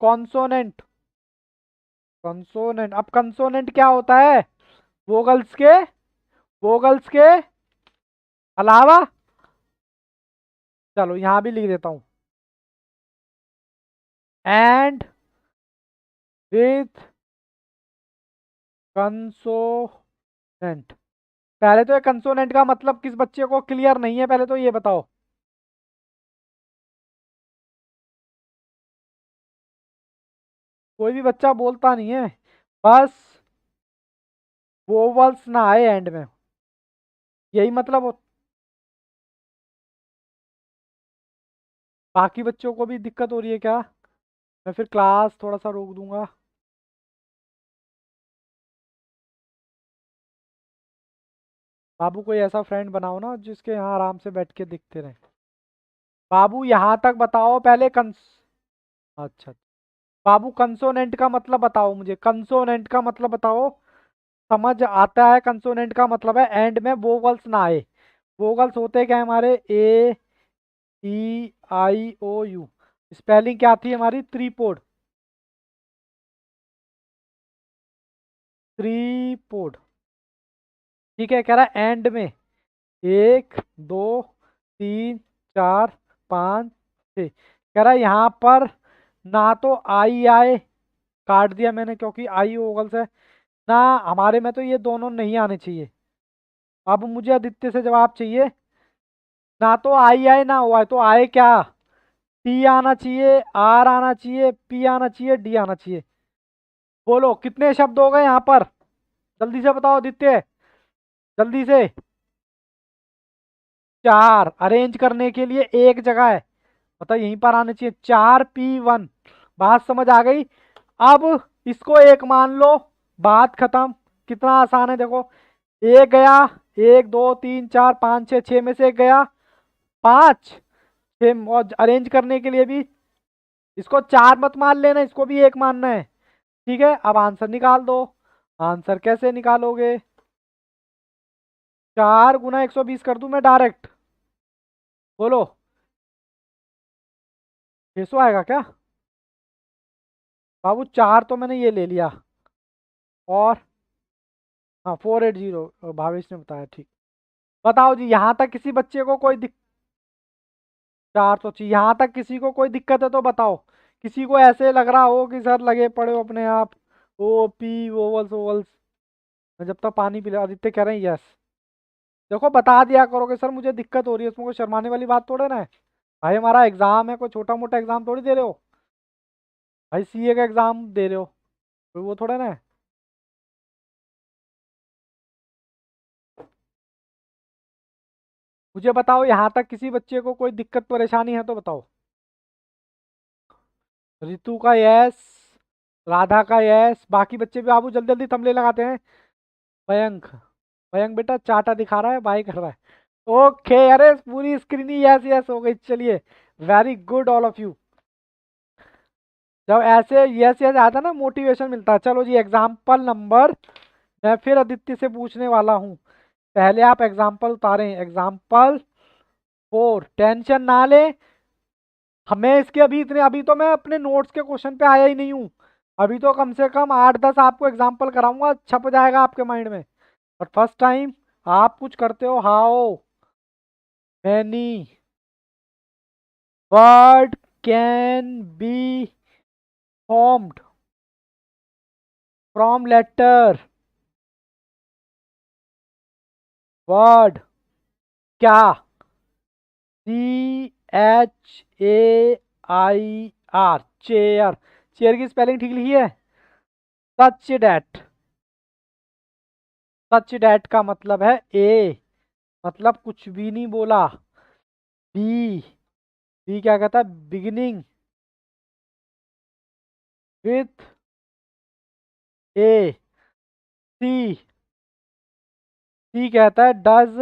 कॉन्सोनेंट, कंसोनेंट। अब कंसोनेंट क्या होता है, वोगल्स के, वोगल्स के अलावा, चलो यहां भी लिख देता हूं, एंड विथ कंसोनेंट। पहले तो ये कंसोनेंट का मतलब किस बच्चे को क्लियर नहीं है, पहले तो ये बताओ। कोई भी बच्चा बोलता नहीं है, बस वोवल्स ना आए एंड में, यही मतलब बाकी बच्चों को भी दिक्कत हो रही है क्या? मैं फिर क्लास थोड़ा सा रोक दूंगा। बाबू कोई ऐसा फ्रेंड बनाओ ना जिसके यहाँ आराम से बैठ के दिखते रहे। बाबू यहाँ तक बताओ पहले अच्छा। बाबू कंसोनेंट का मतलब बताओ मुझे, कंसोनेंट का मतलब बताओ। समझ आता है, कंसोनेंट का मतलब है एंड में वोवल्स ना आए। वोवल्स होते क्या है हमारे? ए, ई, आई, ओ, यू। स्पेलिंग क्या थी हमारी? त्रिपोड। त्रिपोड। ठीक है, कह रहा है एंड में 1 2 3 4 5 6। कह रहा है यहाँ पर ना तो आई आए, काट दिया मैंने क्योंकि आई वोगल्स है, ना हमारे में तो ये दोनों नहीं आने चाहिए। अब मुझे आदित्य से जवाब चाहिए। ना तो आई आए ना ओ आए, तो आए क्या? टी आना चाहिए, आर आना चाहिए, पी आना चाहिए, डी आना चाहिए। बोलो कितने शब्द हो गए यहाँ पर? जल्दी से बताओ आदित्य, जल्दी से। 4 अरेंज करने के लिए एक जगह है, मतलब यहीं पर आने चाहिए। 4P1। बात समझ आ गई? अब इसको एक मान लो, बात खत्म। कितना आसान है देखो। एक गया, 1 2 3 4 5 6, 6 में से एक गया। 5 6 और अरेंज करने के लिए भी इसको 4 मत मान लेना, इसको भी एक मानना है। ठीक है, अब आंसर निकाल दो। आंसर कैसे निकालोगे? 4 × 120 कर दूं मैं डायरेक्ट? बोलो, 600 आएगा क्या? बाबू 4 तो मैंने ये ले लिया, और हाँ 480 भावेश ने बताया, ठीक। बताओ जी, यहाँ तक किसी बच्चे को कोई 4 तो चाहिए, यहाँ तक किसी को कोई दिक्कत है तो बताओ। किसी को ऐसे लग रहा हो कि सर लगे पड़े हो अपने आप, ओ पी वोवल्स वोवल्स। मैं जब तक पानी पी ले, आदित्य कह रहे हैं यस। देखो बता दिया करोगे सर मुझे दिक्कत हो रही है, उसमें कोई शर्माने वाली बात थोड़े ना है। भाई हमारा एग्जाम है, कोई छोटा मोटा एग्जाम थोड़ी दे रहे हो। भाई सीए का एग्जाम दे रहे हो, कोई वो थोड़ा ना है। मुझे बताओ यहाँ तक किसी बच्चे को कोई दिक्कत परेशानी है तो बताओ। रितु का यस, राधा का यस, बाकी बच्चे भी बाबू जल्दी जल्दी थंबनेल लगाते हैं। मयंक, मयंक बेटा चाटा दिखा रहा है, बाई कर रहा है। ओके, अरे पूरी स्क्रीन ही यस यस हो गई, चलिए। Very good all of you. जब ऐसे यस यस आता ना मोटिवेशन मिलता है। चलो जी, एग्जाम्पल नंबर, मैं फिर आदित्य से पूछने वाला हूँ। पहले आप एग्जाम्पल उतारें, एग्जाम्पल 4। टेंशन ना ले, हमें इसके अभी इतने, अभी तो मैं अपने नोट्स के क्वेश्चन पे आया ही नहीं हूँ। अभी तो कम से कम 8 10 आपको एग्जाम्पल कराऊंगा, छप जाएगा आपके माइंड में। बट फर्स्ट टाइम आप कुछ करते हो। How many word can be formed from letter? Word क्या? CHAIR, chair. चेयर की स्पेलिंग ठीक लिखी है? Such that. सच डैट का मतलब है ए, मतलब कुछ भी नहीं बोला। बी, बी क्या कहता है? Beginning with A. C, C कहता है does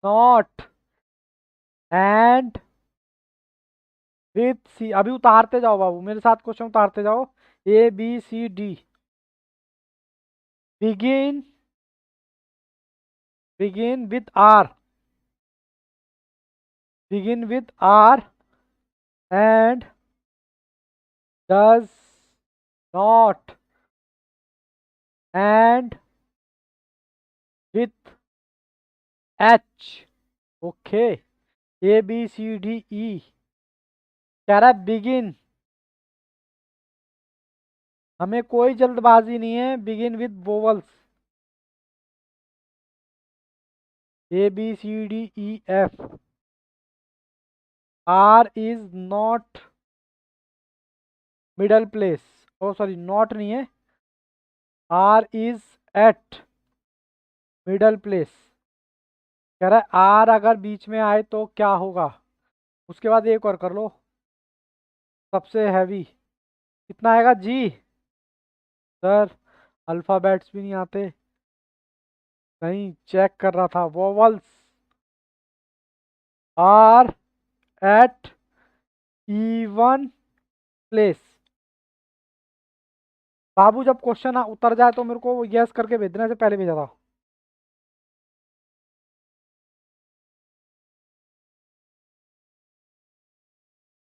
not end with C. अभी उतारते जाओ बाबू, मेरे साथ क्वेश्चन उतारते जाओ। ABCD। Begin, begin with R, begin with R and does not end with H। Okay, ABCDE। कह रहा है बिगिन, हमें कोई जल्दबाजी नहीं है, begin with vowels ABCDEF। R is not middle place, O sorry not नहीं है, R is at middle place. कह रहा है आर अगर बीच में आए तो क्या होगा। उसके बाद एक और कर लो, सबसे हैवी कितना आएगा जी। सर अल्फाबेट्स भी नहीं आते, नहीं चेक कर रहा था। Vowels are at even place. बाबू जब क्वेश्चन उतर जाए तो मेरे को यस करके भेज देना, से पहले भेजा था।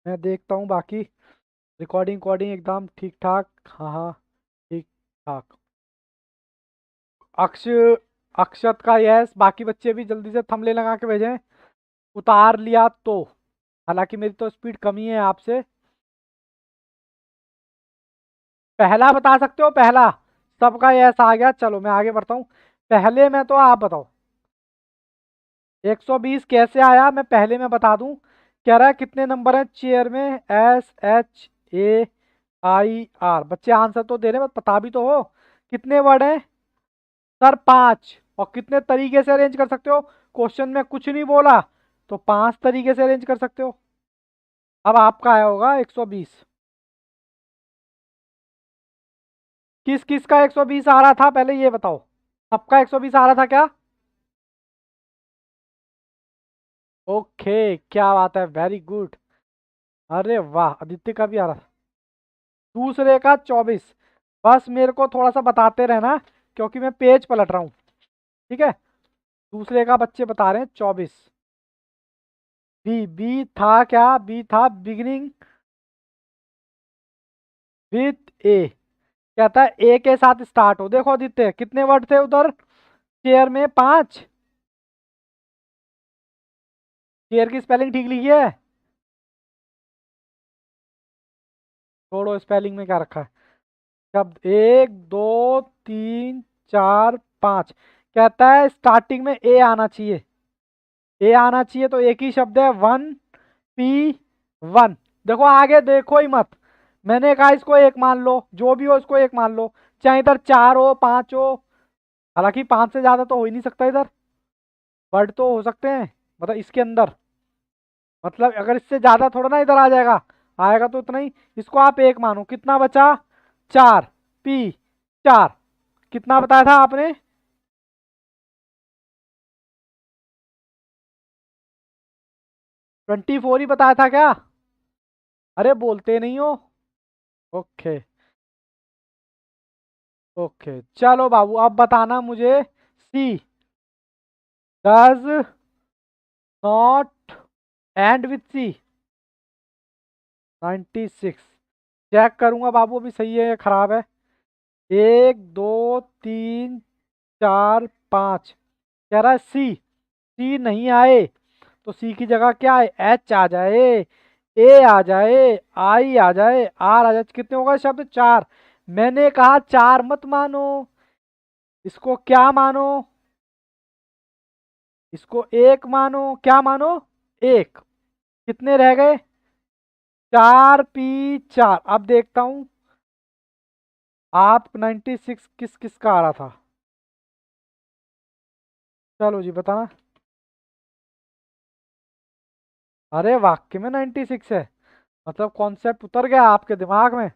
मैं देखता हूँ बाकी रिकॉर्डिंग वॉर्डिंग एकदम ठीक ठाक। हाँ हाँ ठीक ठाक। अक्ष अक्षत का यस, बाकी बच्चे भी जल्दी से थंबनेल लगा के भेजें। उतार लिया तो, हालांकि मेरी तो स्पीड कम ही है आपसे। पहला बता सकते हो, पहला सबका यस आ गया। चलो मैं आगे बढ़ता हूँ, पहले में तो आप बताओ 120 कैसे आया, मैं पहले में बता दूं। कह रहा है कितने नंबर है चेयर में, SHAIR। बच्चे आंसर तो दे रहे हैं, बस पता भी तो हो कितने वर्ड हैं। सर 5। और कितने तरीके से अरेंज कर सकते हो, क्वेश्चन में कुछ नहीं बोला तो 5 तरीके से अरेंज कर सकते हो। अब आपका आया होगा 120। किस किस का 120 आ रहा था पहले ये बताओ। सबका 120 आ रहा था क्या। ओके क्या बात है, वेरी गुड। अरे वाह, आदित्य का भी आ रहा था। दूसरे का 24। बस मेरे को थोड़ा सा बताते रहना, क्योंकि मैं पेज पलट रहा हूँ। ठीक है, दूसरे का बच्चे बता रहे हैं 24। बी बी था क्या, बी था बिगिनिंग विथ ए। कहता है ए के साथ स्टार्ट हो। देखो आदित्य कितने वर्ड थे उधर चेयर में, 5। चेयर की स्पेलिंग ठीक लिखी है, छोड़ो स्पेलिंग में क्या रखा है। शब्द 1 2 3 4 5। कहता है स्टार्टिंग में ए आना चाहिए, ए आना चाहिए, तो एक ही शब्द है 1P1। देखो आगे देखो ही मत, मैंने कहा इसको एक मान लो, जो भी हो इसको एक मान लो, चाहे इधर 4 हो 5 हो। हालांकि 5 से ज्यादा तो हो ही नहीं सकता इधर, वर्ड तो हो सकते हैं मतलब इसके अंदर, मतलब अगर इससे ज्यादा थोड़ा ना इधर आ जाएगा, आएगा तो उतना ही। इसको आप एक मानो, कितना बचा 4P4। कितना बताया था आपने, 24 ही बताया था क्या। अरे बोलते नहीं हो। ओके ओके चलो बाबू अब बताना मुझे। C does not end with C 96। Check करूंगा बाबू अभी सही है या खराब है। 1 2 3 4 5। कह रहा है सी, सी नहीं आए तो सी की जगह क्या है, एच आ जाए, ए आ जाए, आई आ जाए, आर आ जाए। कितने होगा शब्द, 4। मैंने कहा 4 मत मानो, इसको क्या मानो, इसको एक मानो। क्या मानो, एक। कितने रह गए, 4P4। अब देखता हूं आप 96 किस किस का आ रहा था। चलो जी बताना। अरे वाक्य में 96 है, मतलब कॉन्सेप्ट उतर गया आपके दिमाग में।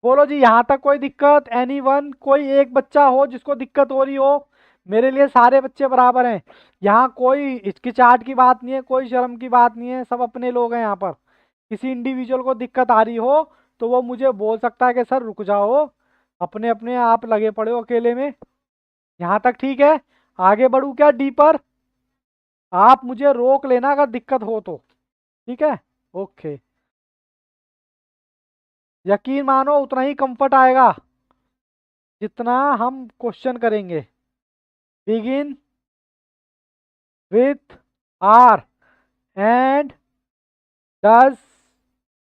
बोलो जी यहाँ तक कोई दिक्कत, एनीवन, कोई एक बच्चा हो जिसको दिक्कत हो रही हो। मेरे लिए सारे बच्चे बराबर हैं, यहाँ कोई हिचकिचाहट की बात नहीं है, कोई शर्म की बात नहीं है, सब अपने लोग हैं यहाँ पर। किसी इंडिविजुअल को दिक्कत आ रही हो तो वो मुझे बोल सकता है कि सर रुक जाओ, अपने अपने आप लगे पड़े हो अकेले में। यहाँ तक ठीक है, आगे बढ़ू क्या डीपर, आप मुझे रोक लेना अगर दिक्कत हो तो। ठीक है ओके, यकीन मानो उतना ही कंफर्ट आएगा जितना हम क्वेश्चन करेंगे। Begin with R and does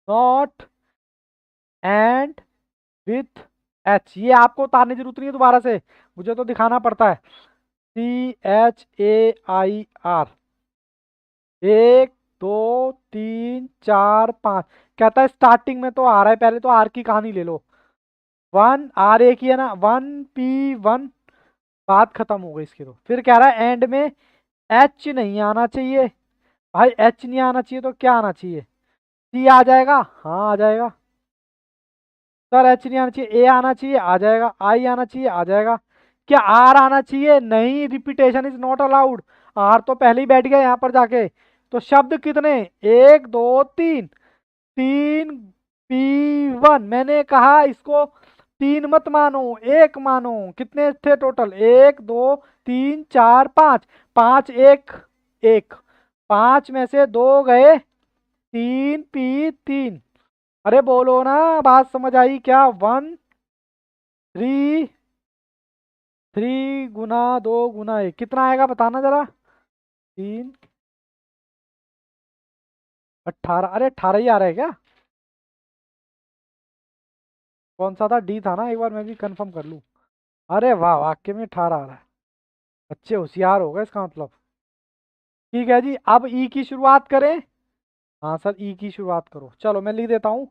not end with H. ये आपको उतारने की जरूरत नहीं है दोबारा से, मुझे तो दिखाना पड़ता है। CHAIR, 1 2 3 4 5। कहता है स्टार्टिंग में तो आ रहा है, पहले तो आर की कहानी ले लो। 1 आर एक ही है ना, 1P1, बात खत्म हो गई इसकी। तो फिर कह रहा है एंड में एच नहीं आना चाहिए। भाई एच नहीं आना चाहिए तो क्या आना चाहिए? सी आ जाएगा, हाँ आ जाएगा। सर एच नहीं आना चाहिए, ए आना चाहिए, आ जाएगा। आई आना चाहिए, आ जाएगा। क्या आर आना चाहिए? नहीं, repetition is not allowed. R तो पहले ही बैठ गया यहाँ पर जाके। तो शब्द कितने? 1 2 3। 3P1। मैंने कहा इसको 3 मत मानो, 1 मानो। कितने थे टोटल? 1 2 3 4 5। 5 1 1। 5 में से 2 गए, 3P3। अरे बोलो ना, बात समझ आई क्या? 1 3 3 × 2 × 1 कितना आएगा बताना जरा। 3 18। अरे 18 ही आ रहा है क्या? कौन सा था? डी था ना? एक बार मैं भी कंफर्म कर लूँ। अरे वाह, वाक्य में 18 आ रहा है। बच्चे होशियार हो गए इसका मतलब। ठीक है जी, अब ई की शुरुआत करें। हाँ सर, ई की शुरुआत करो। चलो मैं लिख देता हूँ।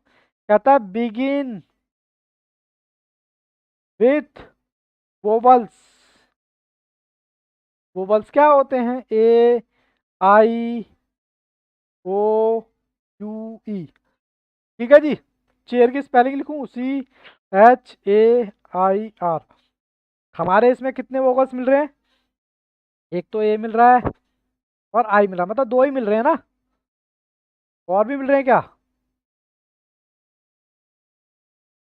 कहता है बिगिन विथ वोबल्स। वोबल्स क्या होते हैं? AIOUE। ठीक है जी। चेयर की स्पेलिंग लिखूं? CHAIR। हमारे इसमें कितने वोगल्स मिल रहे हैं? एक तो ए मिल रहा है और आई मिल रहा है, मतलब 2 ही मिल रहे हैं ना? और भी मिल रहे हैं क्या?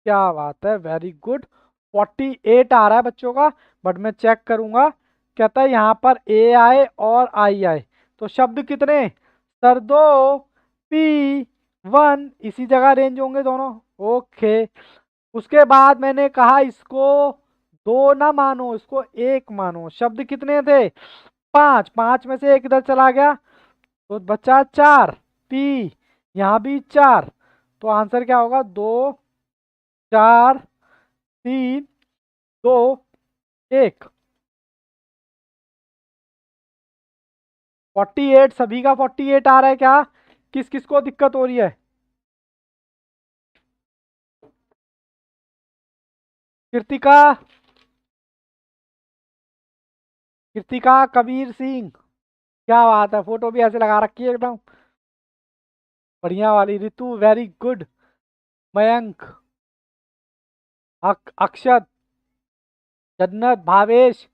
क्या बात है, वेरी गुड। 48 आ रहा है बच्चों का, बट मैं चेक करूंगा। कहता है यहाँ पर ए आए और आई आए, तो शब्द कितने? सर 2P1, इसी जगह रेंज होंगे दोनों। ओके। उसके बाद मैंने कहा इसको 2 ना मानो, इसको 1 मानो। शब्द कितने थे? 5। 5 में से 1 इधर चला गया तो बचा 4P। यहाँ भी 4। तो आंसर क्या होगा? 2 4 3 2 1। 48, सभी का 48 आ रहा है क्या? किस किस को दिक्कत हो रही है? कृतिका, कृतिका, कबीर सिंह। क्या बात है, फोटो भी ऐसे लगा रखी है एकदम बढ़िया वाली। ऋतु, वेरी गुड। मयंक, अक्षत, जन्नत, भावेश।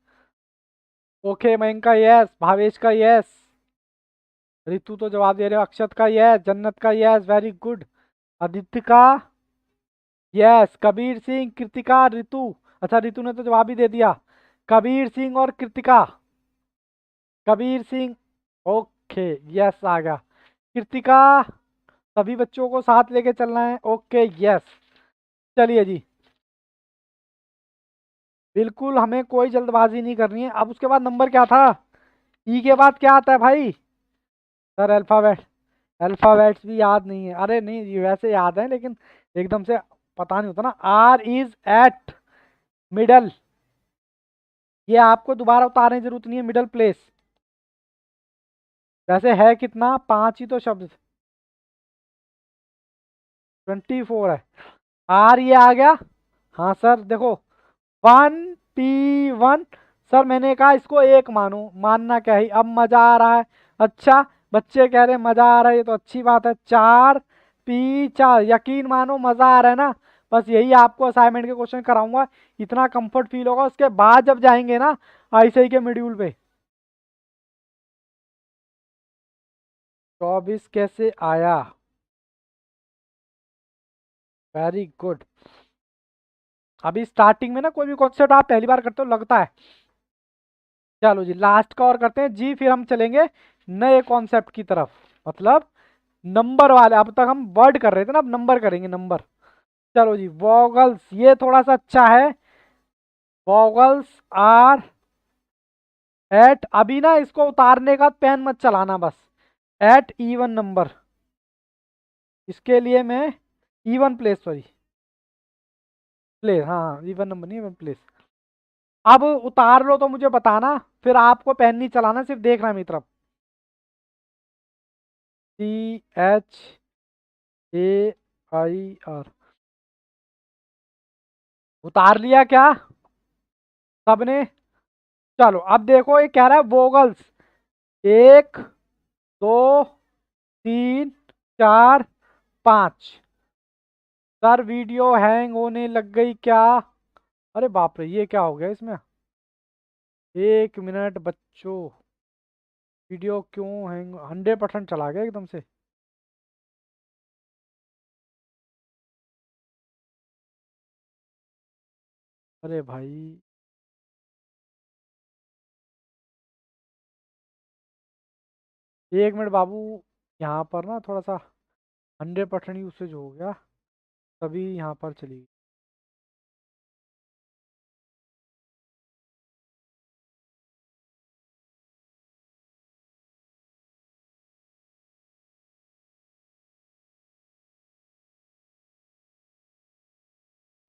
ओके, मयंक का यस, भावेश का यस। ऋतु तो जवाब दे रहे हो। अक्षत का यस, जन्नत का यस, वेरी गुड। आदित्य का यस, कबीर सिंह, कृतिका, ऋतु। अच्छा, ऋतु ने तो जवाब ही दे दिया। कबीर सिंह और कृतिका। कबीर सिंह, ओके, यस आ गया। कृतिका, सभी बच्चों को साथ लेके चलना है। Okay, yes. चलिए जी, बिल्कुल हमें कोई जल्दबाजी नहीं करनी है। अब उसके बाद नंबर क्या था? ई के बाद क्या आता है भाई? सर अल्फाबेट, अल्फाबेट्स भी याद नहीं है। अरे नहीं, ये वैसे याद है लेकिन एकदम से पता नहीं होता ना। R is at middle. ये आपको दोबारा उतारने की जरूरत नहीं है। Middle place. वैसे है कितना? 5 ही तो शब्द। 24 है। आर ये आ गया। हाँ सर देखो, 1P1। सर मैंने कहा इसको 1 मानो, मानना क्या ही, अब मजा आ रहा है। अच्छा, बच्चे कह रहे हैं मजा आ रहा है, ये तो अच्छी बात है। 4P4, यकीन मानो मजा आ रहा है ना? बस यही आपको असाइनमेंट के क्वेश्चन कराऊंगा, इतना कंफर्ट फील होगा। उसके बाद जब जाएंगे ना आईसीआई के मॉड्यूल पे। 24 कैसे आया? Very good. अभी स्टार्टिंग में ना कोई भी कॉन्सेप्ट आप पहली बार करते हो लगता है। चलो जी, लास्ट का और करते हैं जी, फिर हम चलेंगे नए कॉन्सेप्ट की तरफ। मतलब नंबर वाले, अब तक हम वर्ड कर रहे थे ना, अब नंबर करेंगे, नंबर। चलो जी, वॉगल्स, ये थोड़ा सा अच्छा है। वॉगल्स आर एट, अभी ना इसको उतारने का पेन मत चलाना बस। At even number. इसके लिए मैं इवन प्लेस, सॉरी प्लेस, हाँ हाँ इवन नंबर नहीं, इवन प्लेस। अब उतार लो तो मुझे बताना, फिर आपको पेन नहीं चलाना, सिर्फ देखना मेरी तरफ। CHAIR, उतार लिया क्या सबने? चलो अब देखो, ये कह रहा है वोगल्स, 1 2 3 4 5। सर वीडियो हैंग होने लग गई क्या? अरे बाप रे, ये क्या हो गया इसमें? 1 मिनट बच्चों, वीडियो क्यों हैंग? 100% चला गया एकदम से। अरे भाई, 1 मिनट बाबू, यहाँ पर ना थोड़ा सा 100% यूसेज हो गया, तभी यहाँ पर चली गई।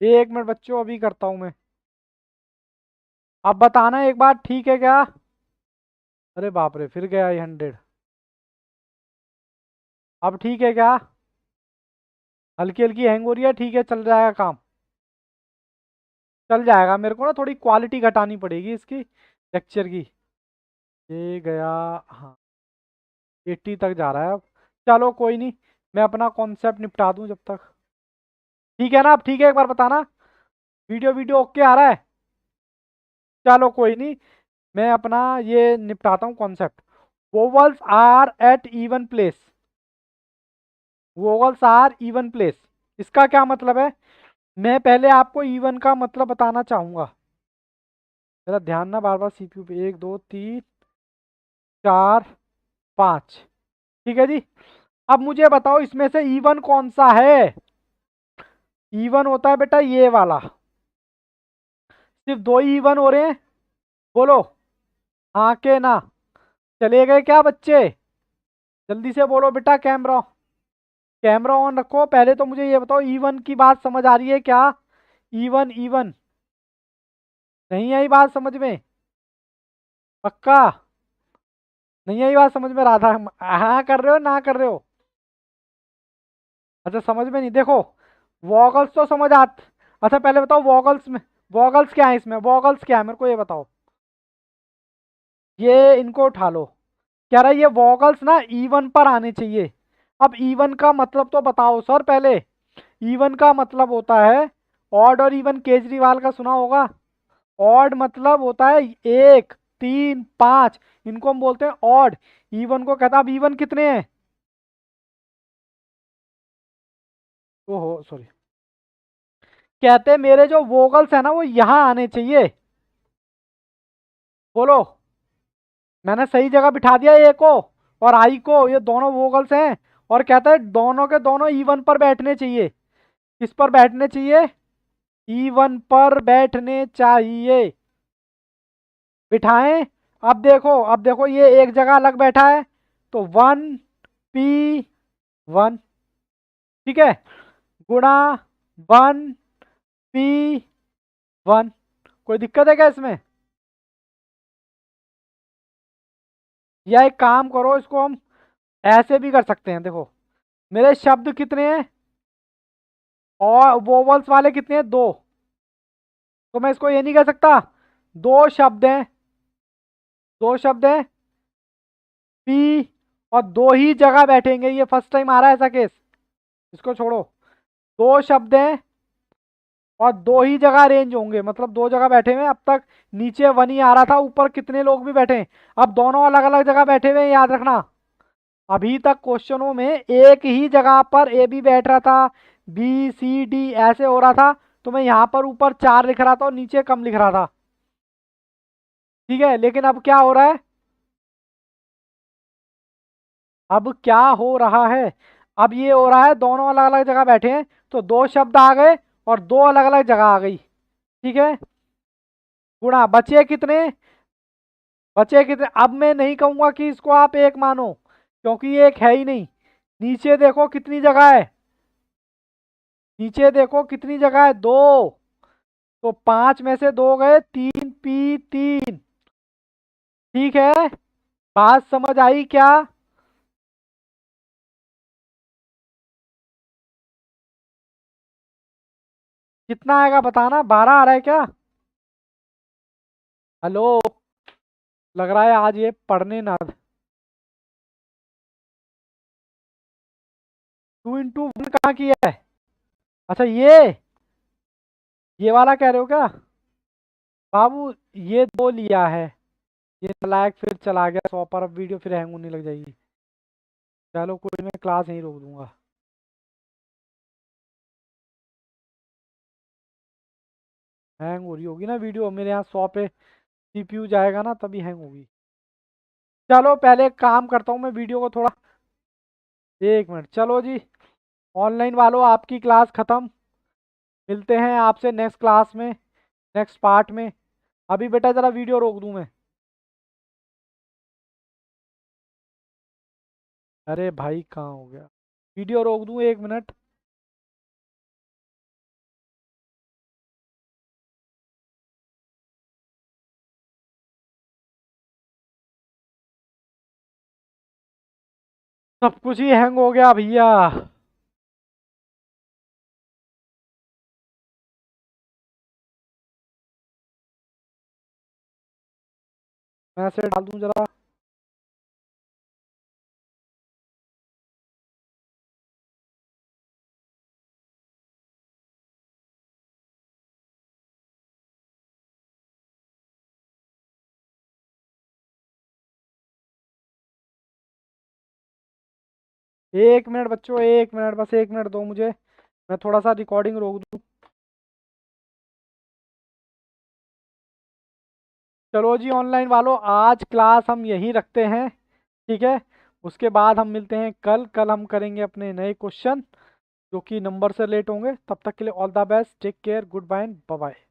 1 मिनट बच्चों, अभी करता हूँ मैं। अब बताना एक बार, ठीक है क्या? अरे बाप रे, फिर गया ये 100। अब ठीक है क्या? हल्की हल्की हैंग हो रही है, ठीक है, चल जाएगा काम, चल जाएगा। मेरे को ना थोड़ी क्वालिटी घटानी पड़ेगी इसकी, लेक्चर की। ये गया, हाँ 80 तक जा रहा है अब। चलो कोई नहीं, मैं अपना कॉन्सेप्ट निपटा दूं जब तक। ठीक है ना? अब ठीक है, एक बार बताना, वीडियो वीडियो ओके आ रहा है? चलो कोई नहीं, मैं अपना ये निपटाता हूँ concept. Vowels are at even place, vowels are even place, इसका क्या मतलब है? मैं पहले आपको इवन का मतलब बताना चाहूंगा। मेरा ध्यान ना बार बार सीपीयू पे। 1 2 3 4 5, ठीक है जी। अब मुझे बताओ इसमें से इवन कौन सा है? इवन होता है बेटा ये वाला, सिर्फ 2 ही इवन हो रहे हैं। बोलो हाँ के ना? चले गए क्या बच्चे? जल्दी से बोलो बेटा, कैमरा, कैमरा ऑन रखो। पहले तो मुझे ये बताओ, इवन की बात समझ आ रही है क्या? इवन इवन, नहीं आई बात समझ में? पक्का नहीं आई बात समझ में? राधा, हाँ कर रहे हो ना कर रहे हो? अच्छा समझ में नहीं, देखो वॉगल्स तो समझ आत। अच्छा पहले बताओ वॉगल्स में, वॉगल्स क्या है इसमें, वॉगल्स क्या है मेरे को ये बताओ। ये इनको उठा लो। कह रहा है ये वॉगल्स ना इवन पर आने चाहिए। अब इवन का मतलब तो बताओ सर पहले। इवन का मतलब होता है ऑड और इवन, केजरीवाल का सुना होगा। ऑड मतलब होता है 1 3 5, इनको हम बोलते हैं ऑड। इवन को कहता है, अब इवन कितने हैं? ओहो सॉरी, कहते हैं मेरे जो वोगल्स है ना वो यहाँ आने चाहिए। बोलो, मैंने सही जगह बिठा दिया ए को और आई को, ये दोनों वोगल्स हैं। और कहता है दोनों के दोनों इवन पर बैठने चाहिए। किस पर बैठने चाहिए? इवन पर बैठने चाहिए। बिठाएं। अब देखो ये एक जगह अलग बैठा है, तो 1P1, ठीक है, गुणा 1P1। कोई दिक्कत है क्या इसमें? या एक काम करो, इसको हम ऐसे भी कर सकते हैं। देखो मेरे शब्द कितने हैं और वोवल्स वाले कितने हैं? 2। तो मैं इसको ये नहीं कह सकता, 2 शब्द हैं, 2 शब्द हैं पी, और 2 ही जगह बैठेंगे। ये फर्स्ट टाइम आ रहा है ऐसा केस, इसको छोड़ो। 2 शब्द हैं और 2 ही जगह अरेंज होंगे, मतलब 2 जगह बैठे हुए हैं। अब तक नीचे 1 ही आ रहा था, ऊपर कितने लोग भी बैठे हैं। अब दोनों अलग अलग जगह बैठे हुए हैं, याद रखना। अभी तक क्वेश्चनों में एक ही जगह पर ए बी बैठ रहा था, बी सी डी ऐसे हो रहा था, तो मैं यहाँ पर ऊपर 4 लिख रहा था और नीचे कम लिख रहा था, ठीक है। लेकिन अब क्या हो रहा है? अब क्या हो रहा है? अब ये हो रहा है दोनों अलग अलग जगह बैठे हैं, तो 2 शब्द आ गए और 2 अलग अलग जगह आ गई, ठीक है। गुणा, बचे कितने? बचे कितने? अब मैं नहीं कहूंगा कि इसको आप 1 मानो, क्योंकि ये एक है ही नहीं। नीचे देखो कितनी जगह है, नीचे देखो कितनी जगह है, दो। तो 5 में से 2 गए, 3p3। ठीक है, बात समझ आई क्या? कितना आएगा बताना, 12 आ रहा है क्या? हेलो, लग रहा है आज ये पढ़ने ना। 2 into 1 कहाँ किया है? अच्छा ये वाला कह रहे हो क्या बाबू? ये 2 लिया है। ये नालायक फिर चला गया 100 पर, अब वीडियो फिर हैंग होने लग जाएगी। चलो कोई, मैं क्लास यहीं रोक दूंगा। हैंग हो रही होगी ना वीडियो, मेरे यहाँ 100 पे सीपीयू जाएगा ना तभी हैंग होगी। चलो पहले एक काम करता हूँ मैं, वीडियो को थोड़ा, 1 मिनट। चलो जी, ऑनलाइन वालों आपकी क्लास खत्म। मिलते हैं आपसे नेक्स्ट क्लास में, नेक्स्ट पार्ट में। अभी बेटा जरा वीडियो रोक दूं मैं। अरे भाई कहाँ हो गया, वीडियो रोक दूं 1 मिनट। सब कुछ ही हैंग हो गया भैया। मैसेज डाल दूं जरा। एक मिनट बच्चों, 1 मिनट, बस 1 मिनट दो मुझे, मैं थोड़ा सा रिकॉर्डिंग रोक दूं। चलो जी ऑनलाइन वालों, आज क्लास हम यहीं रखते हैं। ठीक है, उसके बाद हम मिलते हैं कल। कल हम करेंगे अपने नए क्वेश्चन जो कि नंबर से रिलेट होंगे। तब तक के लिए all the best, take care, goodbye, bye bye.